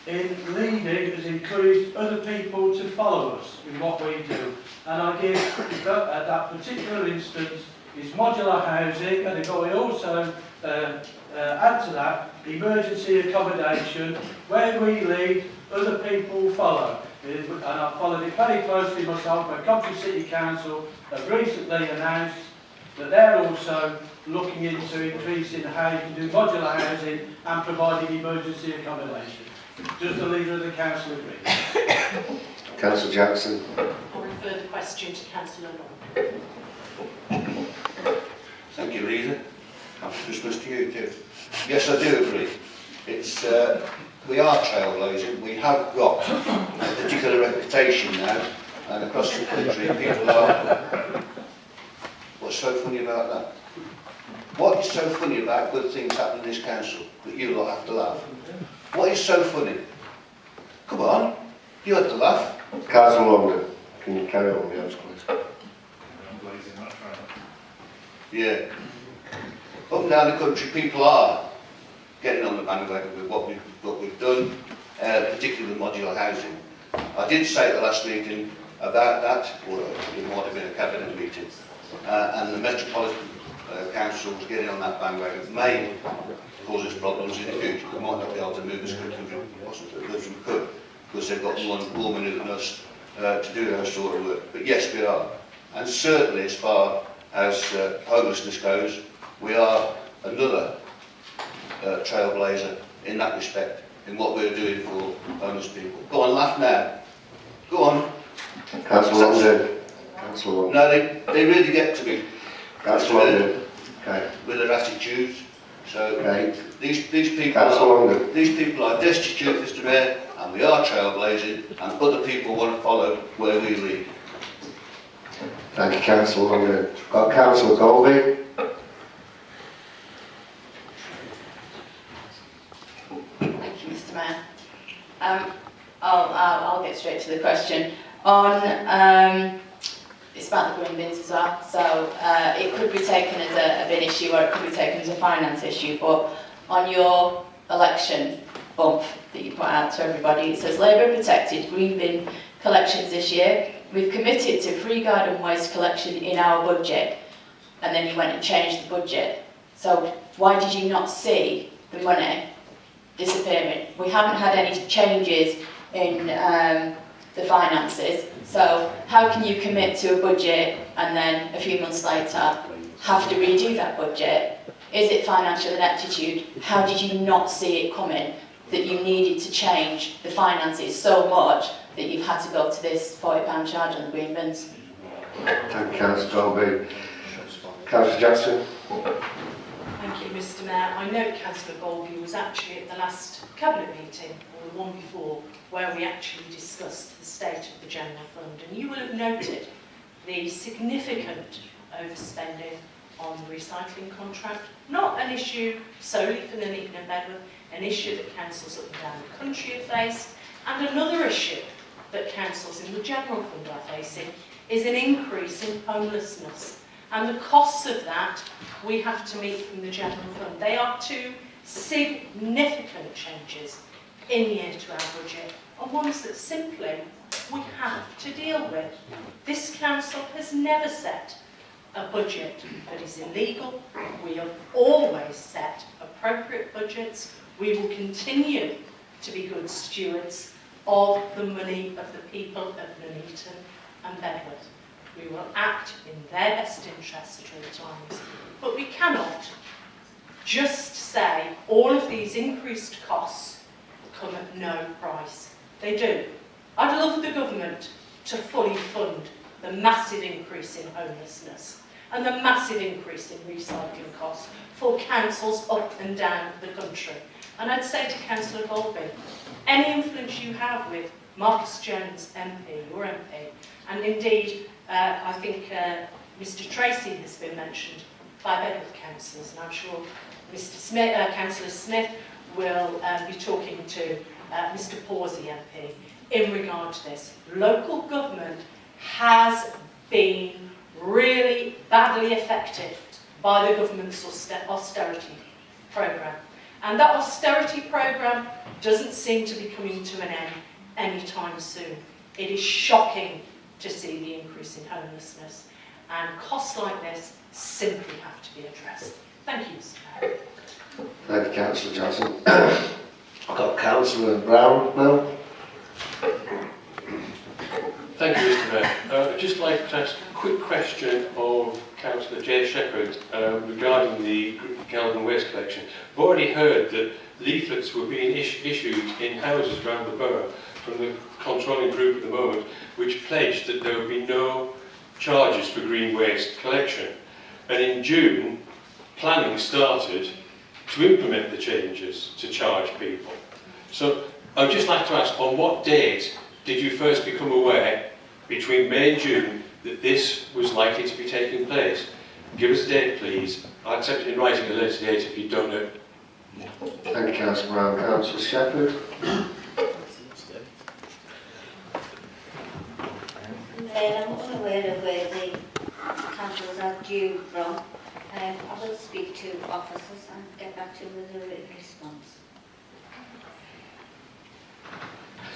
in leading has encouraged other people to follow us in what we do? And I give that particular instance is modular housing, and if I also add to that, emergency accommodation, where we lead, other people follow. And I've followed it very closely myself. My Coventry City Council have recently announced that they're also looking into increasing how you can do modular housing and providing emergency accommodation. Does the leader of the council agree? Councillor Jackson. I refer the question to Councillor Long. Thank you, Leader. Happy Christmas to you too. Yes, I do agree. It's we are trailblazing. We have got a particular reputation now, and across the country, people are. What's so funny about that? What is so funny about good things happening in this council that you lot have to laugh? What is so funny? Come on, you had to laugh. Councillor Longden, can you carry on with yours, please? Yeah. Up and down the country, people are getting on the bandwagon with what we've done, particularly with modular housing. I did say at the last meeting about that, or it might have been a cabinet meeting, and the Metropolitan Council getting on that bandwagon may cause us problems in the future. We might not be able to move as quickly as we could, because they've got more money than us to do that sort of work. But yes, we are. And certainly as far as homelessness goes, we are another trailblazer in that respect, in what we're doing for homeless people. Go on, laugh now. Go on. Councillor Longden. Councillor Longden. No, they really get to me. Councillor Longden. Okay. With their attitudes. So okay. these people are destitute, Mr. Mayor, and we are trailblazing, and other people want to follow where we lead. Thank you, Councillor Longden. Got Councillor Golby. Thank you, Mr. Mayor. I'll get straight to the question. On it's about the green bins as well, so it could be taken as a bin issue or it could be taken as a finance issue, but on your election bump that you put out to everybody, it says Labour protected green bin collections this year. We've committed to free garden waste collection in our budget, and then you went and changed the budget. So why did you not see the money disappearing? We haven't had any changes in the finances, so how can you commit to a budget and then a few months later have to redo that budget? Is it financial ineptitude? How did you not see it coming that you needed to change the finances so much that you've had to go to this £40 charge on the green bins? Thank you, Councillor Colby. Councillor Jackson. Thank you, Mr. Mayor. I know Councillor Golby was actually at the last Cabinet meeting, or the one before, where we actually discussed the state of the General Fund, and you will have noted the significant overspending on the recycling contract. Not an issue solely for Nuneaton and Bedworth, an issue that councils up and down the country have faced, and another issue that councils in the General Fund are facing is an increase in homelessness. And the costs of that we have to meet from the General Fund. They are two significant changes in year to our budget, and ones that simply we have to deal with. This council has never set a budget that is illegal. We have always set appropriate budgets. We will continue to be good stewards of the money of the people of Nuneaton and Bedworth. We will act in their best interest at all times. But we cannot just say all of these increased costs come at no price. They do. I'd love the government to fully fund the massive increase in homelessness and the massive increase in recycling costs for councils up and down the country. And I'd say to Councillor Golby, any influence you have with Marcus Jones MP, your MP, and indeed I think Mr Tracy has been mentioned by Bedworth councillors, and I'm sure Mr Smith, Councillor Smith will be talking to Mr Pawsey MP in regard to this. Local government has been really badly affected by the government's austerity programme. And that austerity programme doesn't seem to be coming to an end anytime soon. It is shocking to see the increase in homelessness, and costs like this simply have to be addressed. Thank you, Mr Mayor. Thank you, Councillor Johnson. I've got Councillor Brown now. Thank you, Mr Mayor. I'd just like to ask a quick question of Councillor Jay Shepherd regarding the garden waste collection. I've already heard that leaflets were being issued in houses around the borough from the controlling group at the moment, which pledged that there would be no charges for green waste collection. And in June, planning started to implement the changes to charge people. So I'd just like to ask, on what date did you first become aware, between May and June, that this was likely to be taking place? Give us a date, please. I'll accept it in writing at a later date if you don't know. Thank you, Councillor Brown. Councillor Shepherd. I'm unaware of where the councils are due from. I will speak to officers and get back to them with a written response.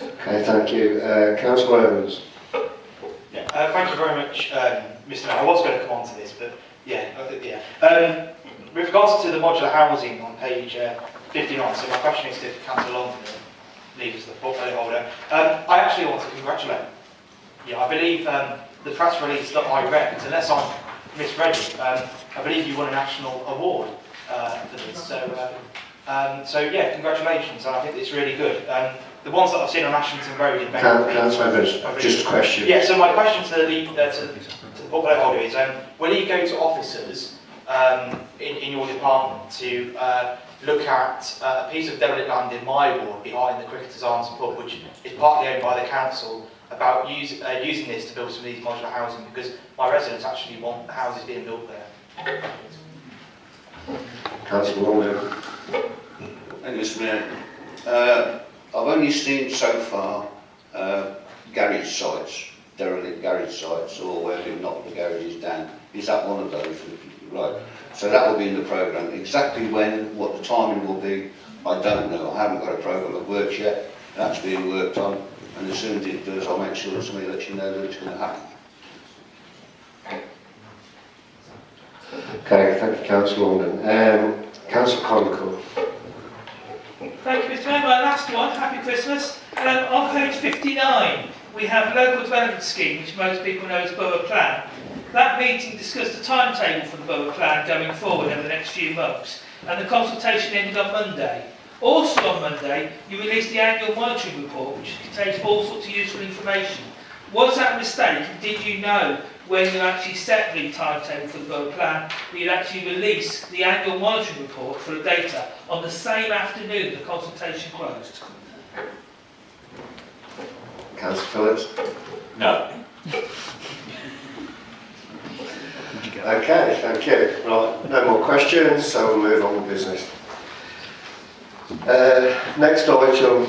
Okay, thank you. Councillor Evans. Yeah, thank you very much, Mr Mayor. I was going to come on to this, but yeah. With regards to the modular housing on page 59, so my question is to Councillor London, leave as the portfolio holder. I actually want to congratulate you. I believe the press release that I read, unless I'm misread it, I believe you won a national award for this. So yeah, congratulations, and I think it's really good. The ones that I've seen on Ashington Road in Councillor Evans, just a question. Yeah, so my question to the portfolio holder is, will you go to officers in your department to look at a piece of derelict land in my ward behind the Cricketers Arms pub, which is partly owned by the council, about using this to build some of these modular housing, because my residents actually want the houses being built there. Councillor Longdon. Thank you, Mr Mayor. I've only seen so far garage sites, derelict garage sites, or where they've knocked the garages down. Is that one of those? Right. So that will be in the programme. Exactly when, what the timing will be, I don't know. I haven't got a programme of works yet. That's being worked on. and as soon as it does, I'll make sure that somebody lets you know that it's going to happen. Okay, thank you, Councillor London. Councillor Conical. Thank you, Mr. Mayor. My last one, happy Christmas. On page 59, we have local development scheme, which most people know as Borough Plan. That meeting discussed the timetable for the Borough Plan going forward over the next few months, and the consultation ended on Monday. Also on Monday, you released the annual monitoring report, which contains all sorts of useful information. Was that a mistake? Did you know when you actually set the timetable for the Borough Plan that you'd actually release the annual monitoring report for the data on the same afternoon the consultation closed? Councillor Phillips? No. Okay, thank you. Right, no more questions, so we'll move on with business. Next item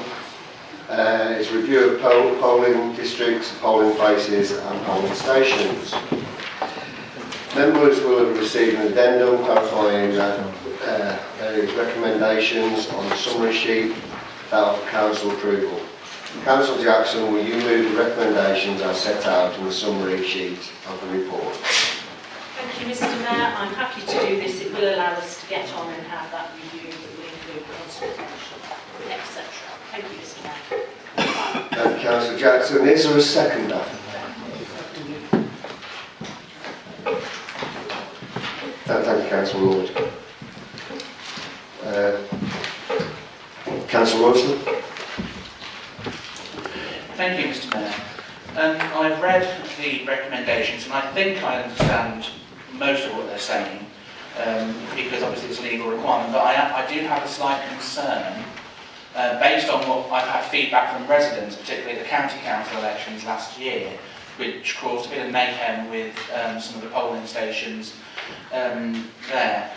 is review of polling districts, polling places and polling stations. Members will have received an addendum clarifying various recommendations on the summary sheet that are for council approval. Councillor Jackson, will you move the recommendations as set out in the summary sheet of the report? Thank you, Mr. Mayor. I'm happy to do this. It will allow us to get on and have that review that will include consultation, etc. Thank you, Mr. Mayor. Thank you, Councillor Jackson. Is there a seconder? Thank you, Councillor Ward. Councillor Wilson. Thank you, Mr. Mayor. I've read the recommendations and I think I understand most of what they're saying, because obviously it's a legal requirement, but I do have a slight concern based on what I've had feedback from residents, particularly the county council elections last year, which caused a bit of mayhem with some of the polling stations there.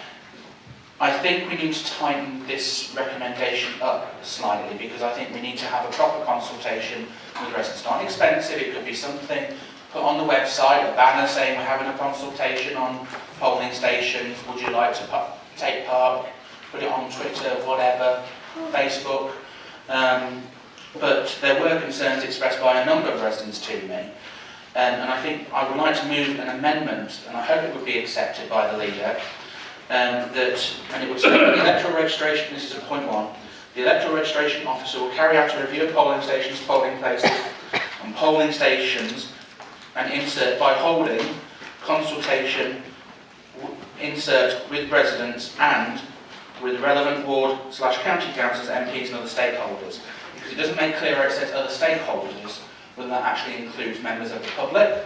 I think we need to tighten this recommendation up slightly, because I think we need to have a proper consultation with residents. It's not expensive, it could be something put on the website, a banner saying we're having a consultation on polling stations, would you like to take part, put it on Twitter, whatever, Facebook. But there were concerns expressed by a number of residents to me. And I think I would like to move an amendment, and I hope it would be accepted by the leader, and it would say the electoral registration, this is at point 1, the electoral registration officer will carry out a review of polling stations, polling places and polling stations and insert by holding consultation, insert with residents and with relevant ward/county councils, MPs and other stakeholders. Because it doesn't make clear where it says other stakeholders, whether that actually includes members of the public.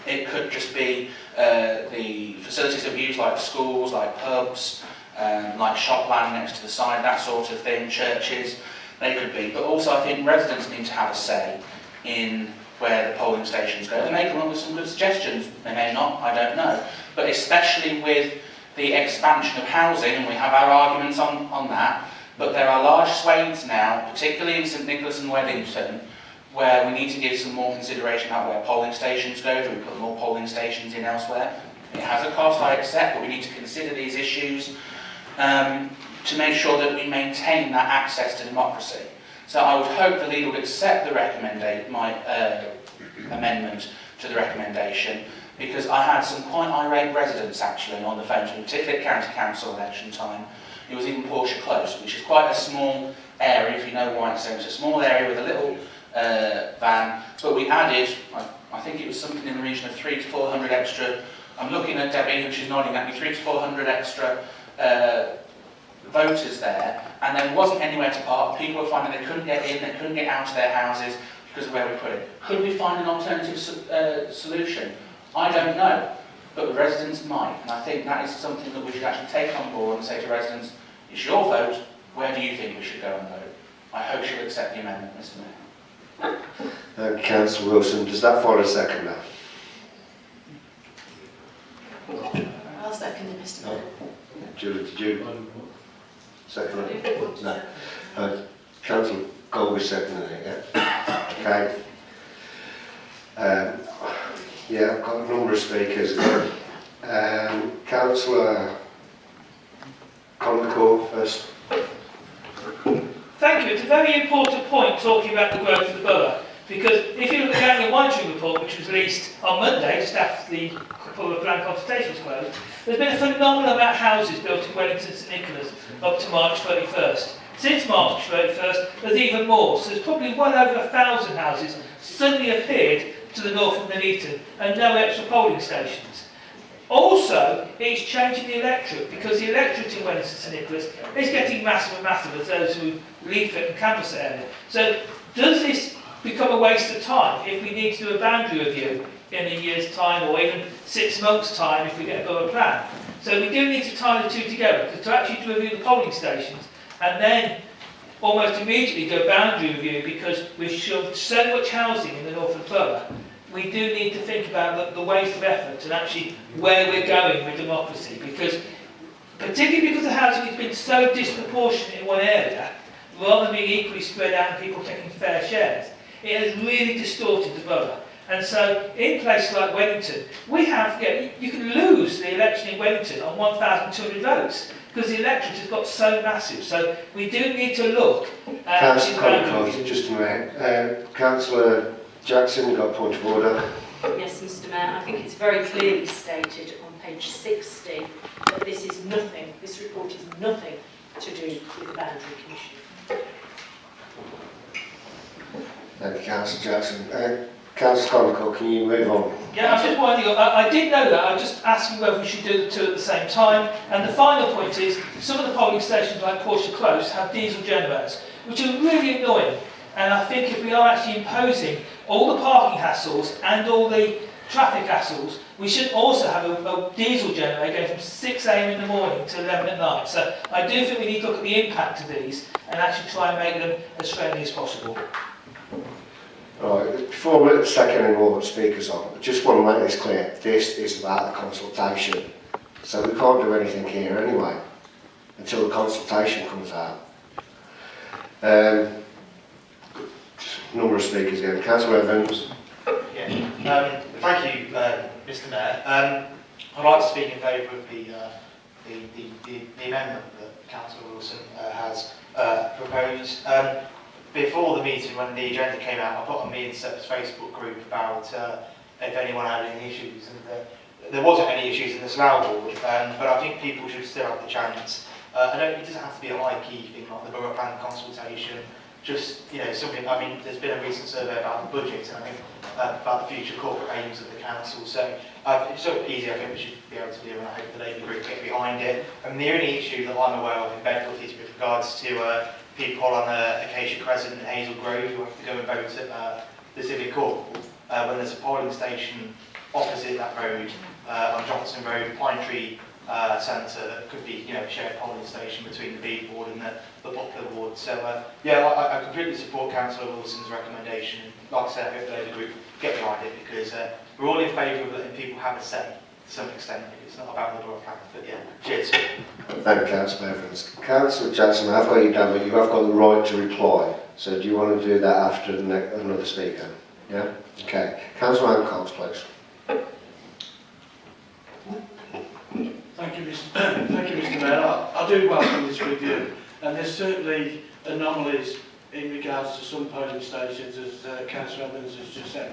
It could just be the facilities of use like schools, like pubs, like shopland next to the side, that sort of thing, churches, they could be. But also I think residents need to have a say in where the polling stations go. They may come up with some good suggestions, they may not, I don't know. But especially with the expansion of housing, and we have our arguments on that, but there are large swathes now, particularly in St Nicholas and Wellington, where we need to give some more consideration about where polling stations go. Do we put more polling stations in elsewhere? It has a cost, I accept, but we need to consider these issues to make sure that we maintain that access to democracy. So I would hope the leader would accept the my amendment to the recommendation, because I had some quite irate residents actually on the phone to me, particularly at county council election time. It was even Portia Close, which is quite a small area, if you know Whitestone. It's a small area with a little van, but we added, I think it was something in the region of 300 to 400 extra. I'm looking at Debbie and she's nodding at me, 300 to 400 extra voters there, and there wasn't anywhere to park. People were finding they couldn't get in, they couldn't get out of their houses because of where we put it. Could we find an alternative solution? I don't know, but the residents might, and I think that is something that we should actually take on board and say to residents, it's your vote, where do you think we should go and vote? I hope she'll accept the amendment, Mr Mayor. Councillor Wilson, does that follow a seconder? I'll second it, Mr. Mayor. Julie, did you second it? No. Councillor Colby seconded it, yeah? Okay. Yeah, I've got a number of speakers. Councillor Concourt first. Thank you. It's a very important point talking about the growth of the borough. Because if you look at the annual monitoring report, which was released on Monday, just after the public plan consultation was closed, there's been a phenomenal amount of houses built in Wellington St Nicholas up to March 31st. Since March 31st, there's even more. So there's probably well over 1,000 houses suddenly appeared to the north of Nuneaton and no extra polling stations. Also, it's changing the electorate because the electorate in Wellington St Nicholas is getting massive and massive as those who leave it and canvass the area. So does this become a waste of time if we need to do a boundary review in a year's time or even 6 months' time if we get a borough plan? So we do need to tie the two together, because to actually review the polling stations and then almost immediately do a boundary review because we've shoved so much housing in the north of the borough, we do need to think about the waste of effort and actually where we're going with democracy, because particularly because the housing has been so disproportionate in one area, rather than being equally spread out and people taking fair shares, it has really distorted the borough. And so, in places like Wellington, we have, you can lose the election in Wellington on 1,200 votes, because the electorate has got so massive. So, we do need to look at... Councillor, just a minute. Councillor Jackson, got a point of order. Yes, Mr Mayor, I think it's very clearly stated on page 60 that this is nothing, this report is nothing to do with the Boundary Commission. Thank you, Councillor Jackson. Councillor Conoco, can you move on? Yeah, I was just wondering, I did know that, I'm just asking whether we should do the two at the same time. And the final point is, some of the polling stations like Portia Close have diesel generators, which are really annoying. And I think if we are actually imposing all the parking hassles and all the traffic hassles, we should also have a diesel generator going from 6 AM in the morning to 11 at night. So I do think we need to look at the impact of these and actually try and make them as friendly as possible. Right, before we take any more speakers on, I just want to make this clear. This is about the consultation. So we can't do anything here anyway, until the consultation comes out. Number of speakers again. Councillor Evans. Yeah. Thank you, Mr Mayor. I'd like to speak in favour of the amendment that Councillor Wilson has proposed. Before the meeting, when the agenda came out, I put on me and Sep's Facebook group about if anyone had any issues, and there wasn't any issues in the Slough board, but I think people should still have the chance. It doesn't have to be a high-key thing like the borough plan consultation, just something. I mean, there's been a recent survey about the budget, and I think about the future corporate aims of the council. So it's so easy. I think we should be able to do, and I hope the Labour group get behind it. And the only issue that I'm aware of in Bedford is with regards to people on Acacia Crescent and Hazel Grove who have to go and vote at the Civic Hall when there's a polling station opposite that road on Johnson Road, Pine Tree Centre, that could be a shared polling station between the Bede ward and the Butler ward. So I completely support Councillor Wilson's recommendation. Like I said, I hope the Labour group get behind it, because we're all in favour of letting people have a say to some extent. It's not about the borough plan, but yeah, cheers. Thank you, Councillor Evans. Councillor Jackson, I've got you down, but you have got the right to reply. So do you want to do that after another speaker? Yeah? Okay. Councillor Hancock, please. Thank you, Mr Mayor. I do welcome this review, and there's certainly anomalies in regards to some polling stations, as Councillor Evans has just said.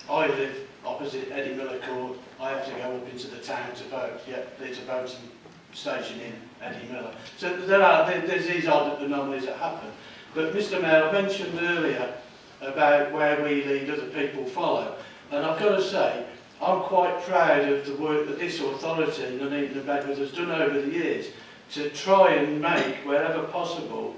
I live opposite Eddie Miller Court. I have to go up into the town to vote, yet there's a voting station in Eddie Miller. So there's these odd anomalies that happen. But Mr Mayor, I mentioned earlier about where we lead, other people follow, and I've got to say, I'm quite proud of the work that this authority, Nuneaton and Bedford, has done over the years to try and make, wherever possible,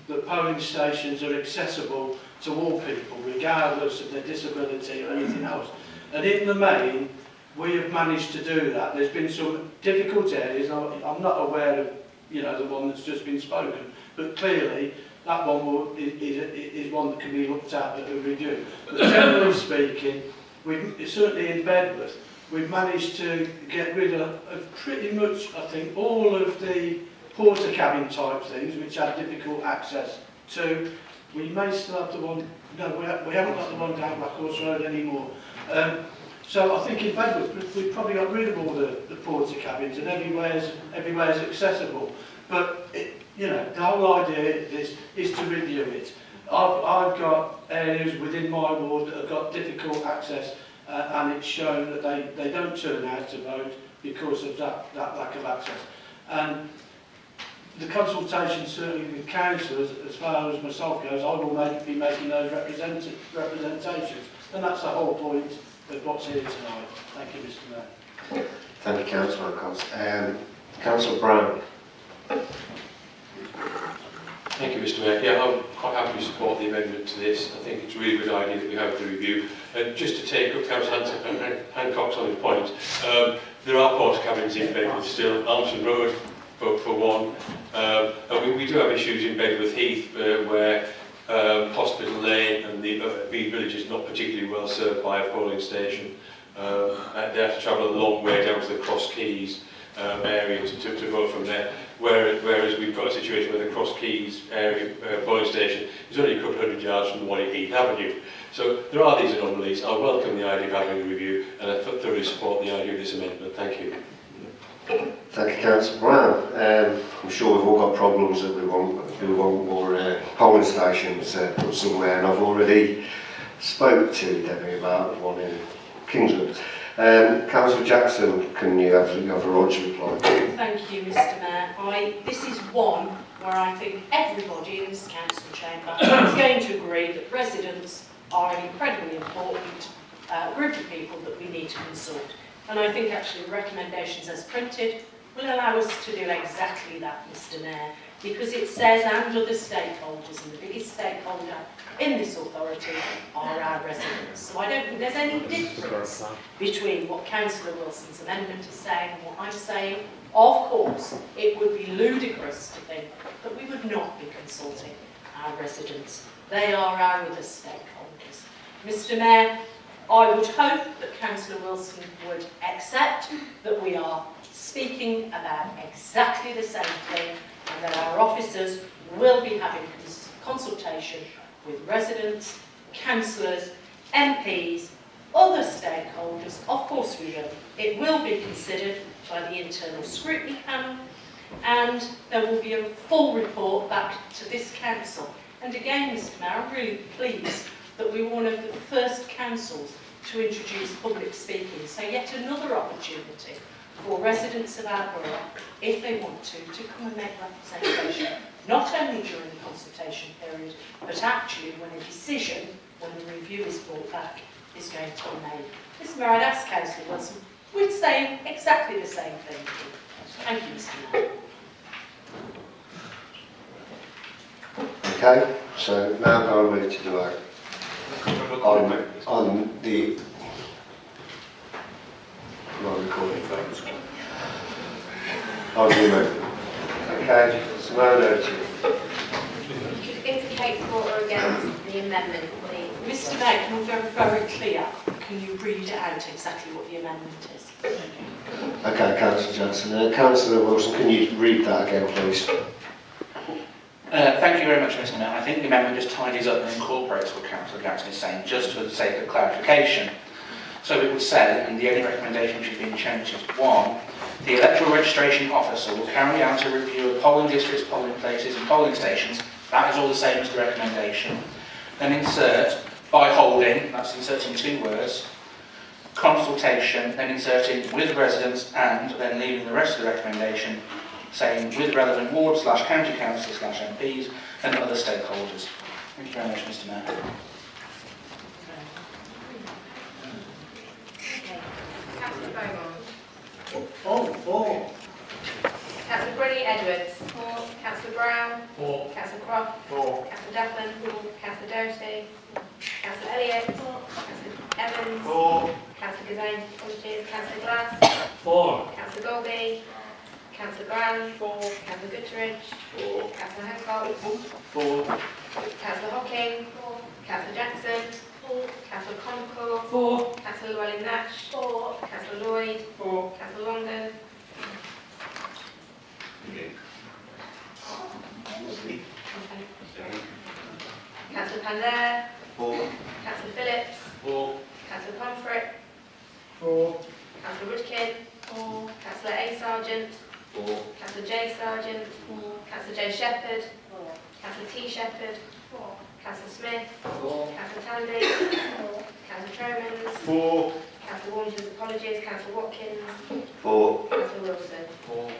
that polling stations are accessible to all people, regardless of their disability or anything else. And in the main, we have managed to do that. There's been some difficult areas. I'm not aware of, the one that's just been spoken, but clearly that one is one that can be looked at a review. But generally speaking, certainly in Bedworth, we've managed to get rid of pretty much, I think, all of the porter cabin type things which have difficult access to. We may still have the one, no, we haven't got the one down Black Horse Road anymore. So I think in Bedworth we've probably got rid of all the porter cabins, and everywhere's accessible. But You know, the whole idea of this is to review it. I've got areas within my ward that have got difficult access, and it's shown that they don't turn out to vote because of that lack of access. And the consultation certainly with councillors, as far as myself goes, I will be making those representations, and that's the whole point of what's here tonight. Thank you, Mr. Mayor. Thank you, Councillor Cox. Councillor Brown. Thank you, Mr. Mayor. Yeah, I'm quite happy to support the amendment to this. I think it's a really good idea that we have the review. And just to take up Councillor Hancock's on his point, there are porta cabins in Bedworth still, Almston Road for one. And we do have issues in Bedworth Heath where Hospital Lane and the village is not particularly well served by a polling station. They have to travel a long way down to the Cross Keys area to vote from there. Whereas we've got a situation where the Cross Keys area polling station is only a couple of hundred yards from the one at Heath Avenue. So there are these anomalies. I welcome the idea of having a review, and I thoroughly support the idea of this amendment. Thank you. Thank you, Councillor Brown. I'm sure we've all got problems that we want more polling stations put somewhere, and I've already spoke to Debbie about one in Kingswood. Councillor Jackson, can you have a right to reply? Thank you, Mr. Mayor. This is one where I think everybody in this council chamber is going to agree that residents are an incredibly important group of people that we need to consult. And I think actually the recommendations as printed will allow us to do exactly that, Mr. Mayor, because it says and other stakeholders, and the biggest stakeholder in this authority are our residents. So I don't think there's any difference between what Councillor Wilson's amendment is saying and what I'm saying. Of course, it would be ludicrous to think that we would not be consulting our residents. They are our other stakeholders. Mr. Mayor, I would hope that Councillor Wilson would accept that we are speaking about exactly the same thing, and that our officers will be having consultation with residents, councillors, MPs, other stakeholders. Of course we will. It will be considered by the internal scrutiny panel, and there will be a full report back to this council. And again, Mr. Mayor, I'm really pleased that we were one of the first councils to introduce public speaking. So yet another opportunity for residents of our borough, if they want to come and make representation, not only during the consultation period, but actually when a decision, when the review is brought back, is going to be made. Mr. Mayor, I'd ask Councillor Wilson, we're saying exactly the same thing. Thank you, Mr. Mayor. Okay, so now I'll move to the vote. On the recording votes. On the amendment. Okay, so now over to you. You could indicate for or against the amendment, please. Mr. Mayor, can you be very, very clear? Can you read out exactly what the amendment is? Okay, Councillor Johnson. Councillor Wilson, can you read that again, please? Thank you very much, Mr. Mayor. I think the amendment just tidies up and incorporates what Councillor Jackson is saying, just for the sake of clarification. So it would say, and the only recommendation which has been changed is 1, the electoral registration officer will carry out a review of polling districts, polling places and polling stations. That is all the same as the recommendation. Then insert, by holding, that's inserting 2 words, consultation, then inserting with residents, and then leaving the rest of the recommendation saying with relevant ward / county council / MPs and other stakeholders. Thank you very much, Mr. Mayor. Councillor Beaumont. Oh, 4. Councillor Brady Edwards. 4. Councillor Brown. 4. Councillor Croft. 4. Councillor Duffin. 4. Councillor Doherty. Councillor Elliott. 4. Councillor Evans. 4. Councillor Gazane. Apologies. Councillor Glass. 4. Councillor Golby. Councillor Brown. 4. Councillor Guttridge. 4. Councillor Hancock. 4. Councillor Hocking. 4. Councillor Jackson. 4. Councillor Concord. 4. Councillor Llewellyn-Nash. 4. Councillor Lloyd. 4. Councillor Longden. Councillor Panzer. 4. Councillor Phillips. 4. Councillor Pomfret. 4. Councillor Woodkin. 4. Councillor A. Sargent. 4. Councillor J Sargent. 4. Councillor J Shepherd. 4. Councillor T Shepherd. 4. Councillor Smith. 4. Councillor Tandy. 4. Councillor Tromans. 4. Councillor Warrington's apologies. Councillor Watkins. 4. Councillor Wilson. 4.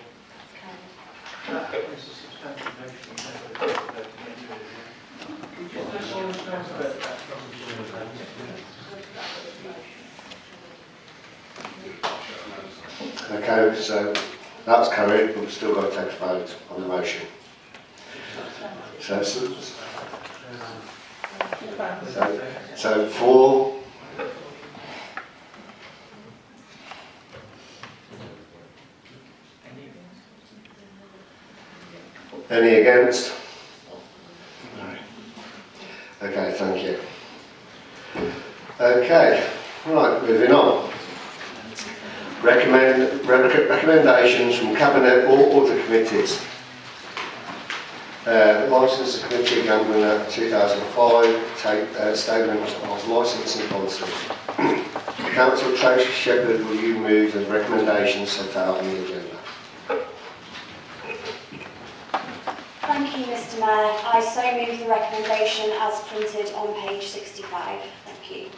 Okay, so that's carried, but we've still got to take a vote on the motion. So 4. Any against? No. Okay, thank you. Okay, right, moving on. Recommendations from Cabinet or other committees. Licence Committee Gambling Act 2005, Statement of Licensing Policy. Councillor Tracy Shepherd, will you move the recommendations set out on the agenda? Thank you, Mr. Mayor. I so move the recommendation as printed on page 65. Thank you.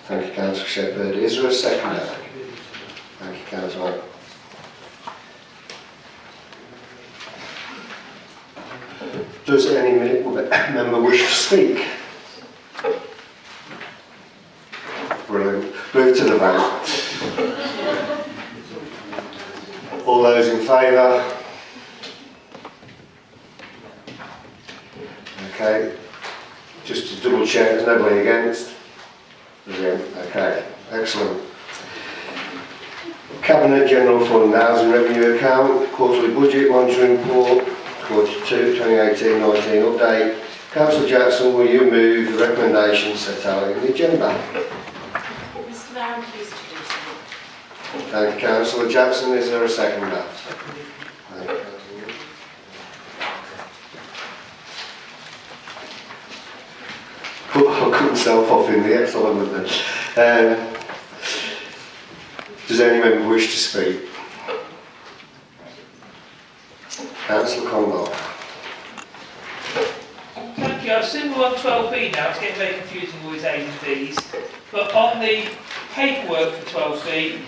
Thank you, Councillor Shepherd. Is there a seconder? Thank you, Councillor. Does any member wish to speak? Brilliant. Move to the vote. All those in favour? Okay. Just to double check, there's nobody against? Brilliant. Okay. Excellent. Cabinet General Fund Housing Revenue Account, Quarterly Budget Monitoring Report, Quarter 2, 2018-19 Update. Councillor Jackson, will you move the recommendations set out in the agenda? Mr. Mayor, I'm pleased to do so. Thank you, Councillor Jackson. Is there a seconder? Thank you, I couldn't self off in the excellent then. Does any member wish to speak? Councillor Conwell. Thank you. I assume we're on 12B now. It's getting very confusing with these A's and B's. But on the paperwork for 12B,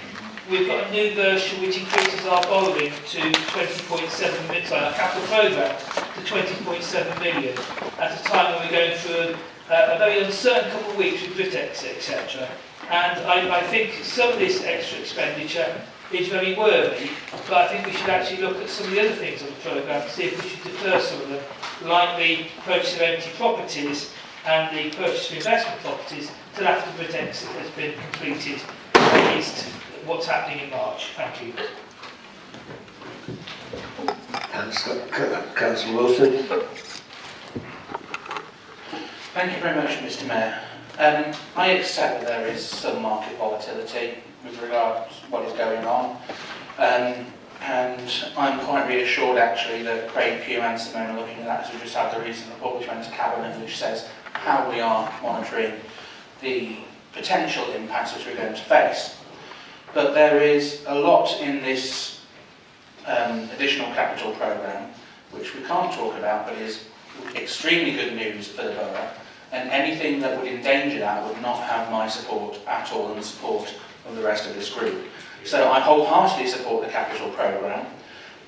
we've got a new version which increases our borrowing to 20.7 million, sorry, our capital programme to 20.7 million at a time when we're going through a very uncertain couple of weeks with Britex, etc. And I think some of this extra expenditure is very worthy, but I think we should actually look at some of the other things on the programme to see if we should defer some of them, like the purchase of empty properties and the purchase of investment properties till after Britex has been completed, at least what's happening in March. Thank you. Councillor Wilson. Thank you very much, Mr. Mayor. I accept that there is some market volatility with regard to what is going on, and I'm quite reassured actually that Craig Pugh and Simone are looking at that, as we just had the recent report which went to Cabinet which says how we are monitoring the potential impacts which we're going to face. But there is a lot in this additional capital programme which we can't talk about but is extremely good news for the borough, and anything that would endanger that would not have my support at all and the support of the rest of this group. So I wholeheartedly support the capital programme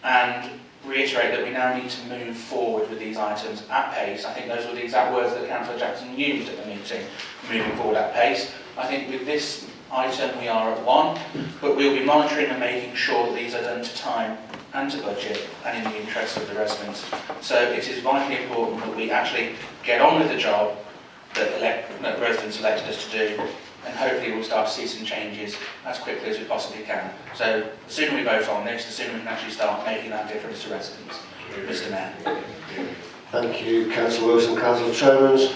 and reiterate that we now need to move forward with these items at pace. I think those were the exact words that Councillor Jackson used at the meeting, moving forward at pace. I think with this item we are at 1, but we'll be monitoring and making sure that these are done to time and to budget and in the interest of the residents. So it is vitally important that we actually get on with the job that residents elected us to do, and hopefully we'll start to see some changes as quickly as we possibly can. So the sooner we vote on this, the sooner we can actually start making that difference to residents. Mr. Mayor. Thank you, Councillor Wilson. Councillor Tromans.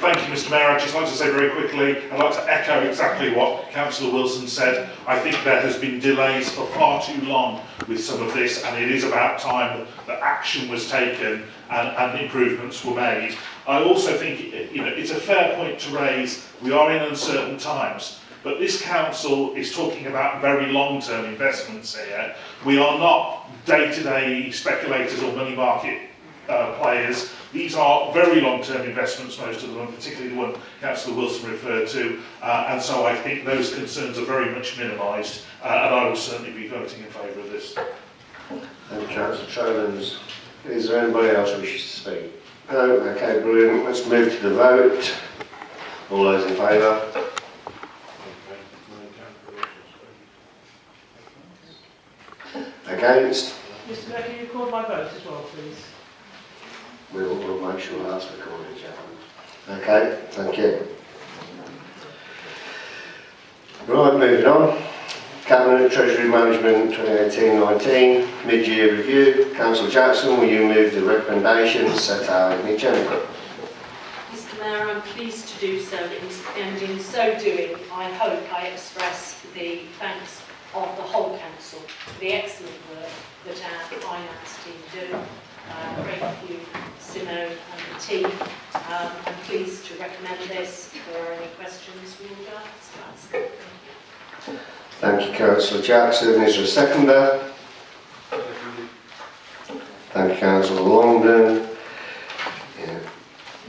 Thank you, Mr. Mayor. I'd just like to say very quickly, I'd like to echo exactly what Councillor Wilson said. I think there has been delays for far too long with some of this, and it is about time that action was taken and improvements were made. I also think it's a fair point to raise. We are in uncertain times, But this council is talking about very long-term investments here. We are not day-to-day speculators or money market players. These are very long-term investments, most of them, particularly the one Councillor Wilson referred to, and so I think those concerns are very much minimised, and I will certainly be voting in favour of this. Thank you, Councillor Trowlands. Is there anybody else who wishes to speak? No? Okay, brilliant. Let's move to the vote. All those in favour? Against? Mr Mayor, can you record my vote as well, please? We'll make sure that's recorded, gentlemen. Okay, thank you. Right, moving on. Cabinet Treasury Management 2018-19 mid-year review. Councillor Jackson, will you move the recommendations set out in the agenda? Mr Mayor, I'm pleased to do so, and in so doing, I hope I express the thanks of the whole council for the excellent work that our finance team do. Thank you, Simone and the team. I'm pleased to recommend this. If there are any questions, we will go ask. Thank you. Thank you, Councillor Jackson. Is there a seconder? Thank you, Councillor Longden.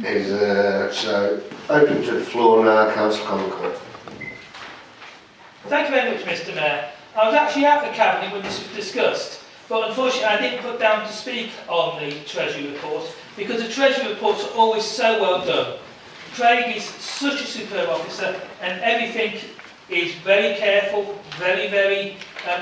Yeah. So, open to the floor now, Councillor Concord. Thank you very much, Mr Mayor. I was actually at the Cabinet when this was discussed, but unfortunately I didn't put down to speak on the Treasury report because the Treasury reports are always so well done. Craig is such a superb officer and everything is very careful, very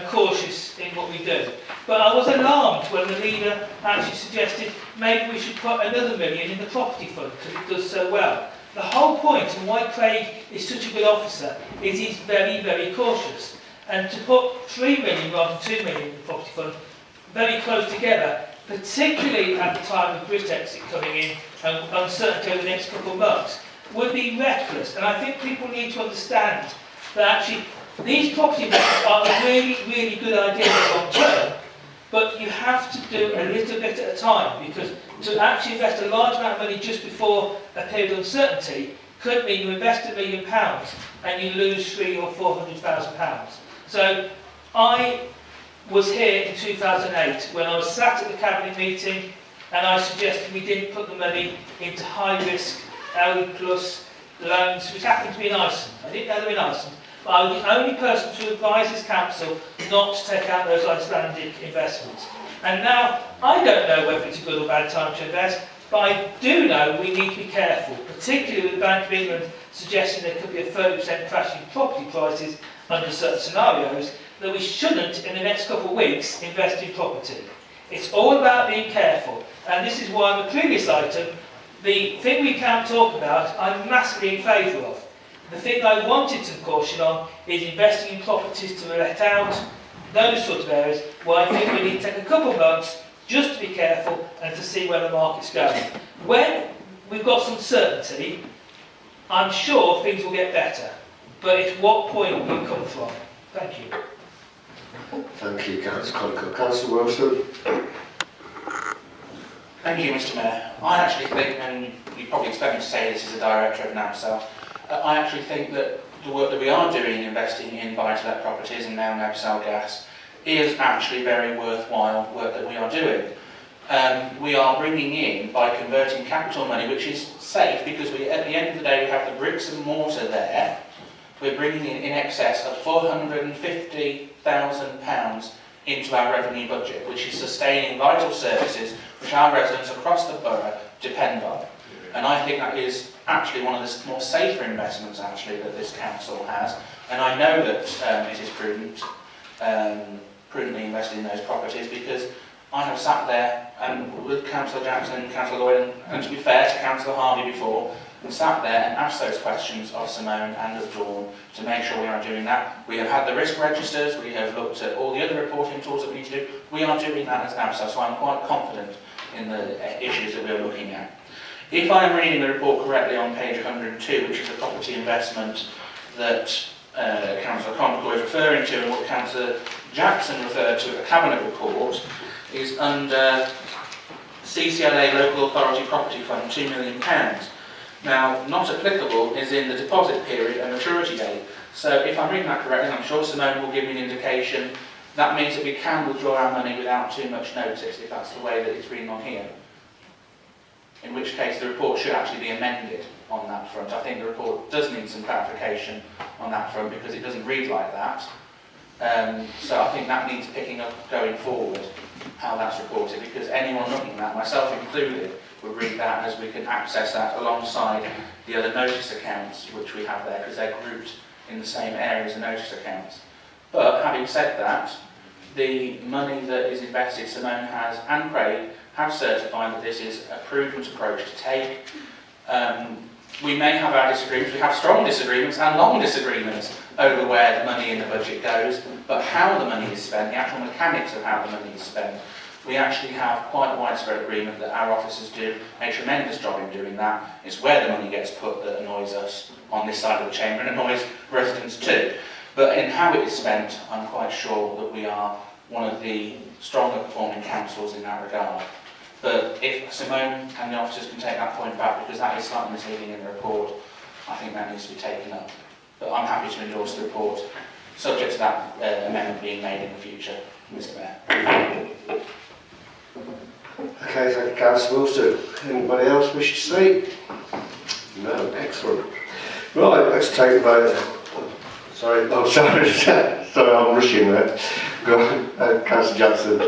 cautious in what we do. But I was alarmed when the leader actually suggested maybe we should put another million in the property fund because it does so well. The whole point and why Craig is such a good officer is he's very cautious. And to put 3 million rather than 2 million in the property fund very close together, particularly at the time of grid exit coming in and uncertainty over the next couple of months, would be reckless. And I think people need to understand that actually these property investments are a really good idea long term, but you have to do a little bit at a time, because to actually invest a large amount of money just before a period of uncertainty could mean you invest £1 million and you lose £300,000 or £400,000. So I was here in 2008 when I was sat at the Cabinet meeting and I suggested we didn't put the money into high risk LE plus loans, which happened to be in Iceland. I didn't know they were in Iceland, but I was the only person to advise this council not to take out those Icelandic investments. And now I don't know whether it's a good or bad time to invest, but I do know we need to be careful, particularly with the Bank of England suggesting there could be a 30% crash in property prices under certain scenarios, that we shouldn't, in the next couple of weeks, invest in property. It's all about being careful, and this is why on the previous item, the thing we can't talk about, I'm massively in favour of. The thing I wanted some caution on is investing in properties to let out, those sorts of areas, where I think we need to take a couple of months just to be careful and to see where the market's going. When we've got some certainty, I'm sure things will get better. But it's what point we come from. Thank you. Thank you, Councillor Concord. Councillor Wilson. Thank you, Mr Mayor. I actually think, and you probably expect me to say this as a director of NABSAL, I actually think that the work that we are doing investing in buy-to-let properties and now NABSAL gas is actually very worthwhile work that we are doing. We are bringing in, by converting capital money, which is safe because at the end of the day we have the bricks and mortar there. We're bringing in excess of £450,000 into our revenue budget, which is sustaining vital services which our residents across the borough depend on. And I think that is actually one of the more safer investments actually that this council has. And I know that it is prudently invested in those properties, because I have sat there and with Councillor Jackson and Councillor Lloyd, and to be fair to Councillor Harvey before, and sat there and asked those questions of Simone and of Dawn to make sure we are doing that. We have had the risk registers, we have looked at all the other reporting tools that we need to do. We are doing that as NABSA, so I'm quite confident in the issues that we are looking at. If I'm reading the report correctly on page 102, which is the property investment that Councillor Concord is referring to and what Councillor Jackson referred to at the Cabinet report, is under CCLA Local Authority Property Fund, £2 million. Now, not applicable is in the deposit period and maturity date. So if I'm reading that correctly, and I'm sure Simone will give me an indication, that means that we can withdraw our money without too much notice, if that's the way that it's reading on here. In which case the report should actually be amended on that front. I think the report does need some clarification on that front because it doesn't read like that. So I think that needs picking up going forward, how that's reported, because anyone looking at that, myself included, would read that as we can access that alongside the other notice accounts which we have there, because they're grouped in the same area as the notice accounts. But having said that, the money that is invested, Simone has, and Craig, have certified that this is a prudent approach to take. We may have our disagreements, we have strong disagreements and long disagreements over where the money in the budget goes, but how the money is spent, the actual mechanics of how the money is spent, we actually have quite widespread agreement that our officers do a tremendous job in doing that. It's where the money gets put that annoys us on this side of the chamber and annoys residents too. But in how it is spent, I'm quite sure that we are one of the stronger performing councils in that regard. But if Simone and the officers can take that point back, because that is slightly misleading in the report, I think that needs to be taken up. But I'm happy to endorse the report, subject to that amendment being made in the future, Mr. Mayor. Okay, thank you, Councillor Wilson. Anybody else wish to speak? No, excellent. Right, let's take the vote. Sorry, oh, sorry, sorry, I'm rushing there. Go on, Councillor Johnson.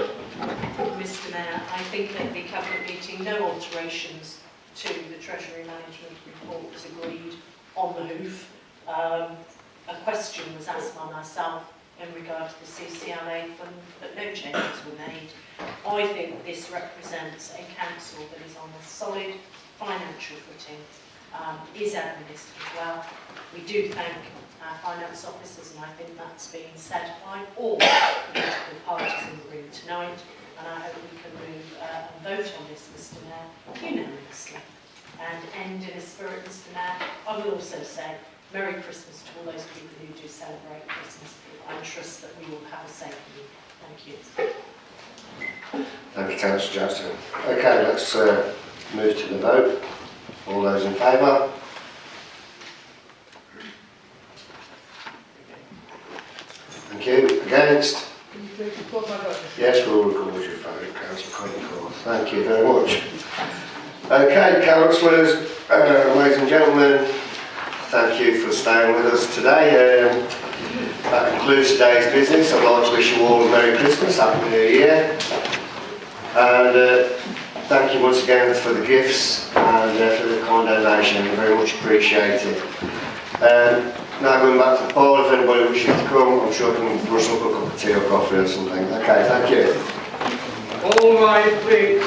Mr. Mayor, I think at the Cabinet meeting, no alterations to the Treasury Management report was agreed on the hoof. A question was asked by myself in regard to the CCLA fund, but no changes were made. I think this represents a council that is on a solid financial footing, is administered well. We do thank our finance officers, and I think that's been said by all political parties in the room tonight, and I hope we can move and vote on this, Mr. Mayor, unanimously, and end in a spirit, Mr. Mayor. I will also say Merry Christmas to all those people who do celebrate Christmas. I trust that we will have a safe year. Thank you. Thank you, Councillor Johnson. Okay, let's move to the vote. All those in favour? Thank you. Against? Yes, we'll record your vote, Councillor Coyne. Thank you very much. Okay, councillors, ladies and gentlemen, thank you for staying with us today. That concludes today's business. I'd like to wish you all a Merry Christmas, Happy New Year. And thank you once again for the gifts and for the kind donation. Very much appreciated. Now going back to the poll, if anybody wishes to come, I'm sure I can rustle up a cup of tea or coffee or something. Okay, thank you. All right, please.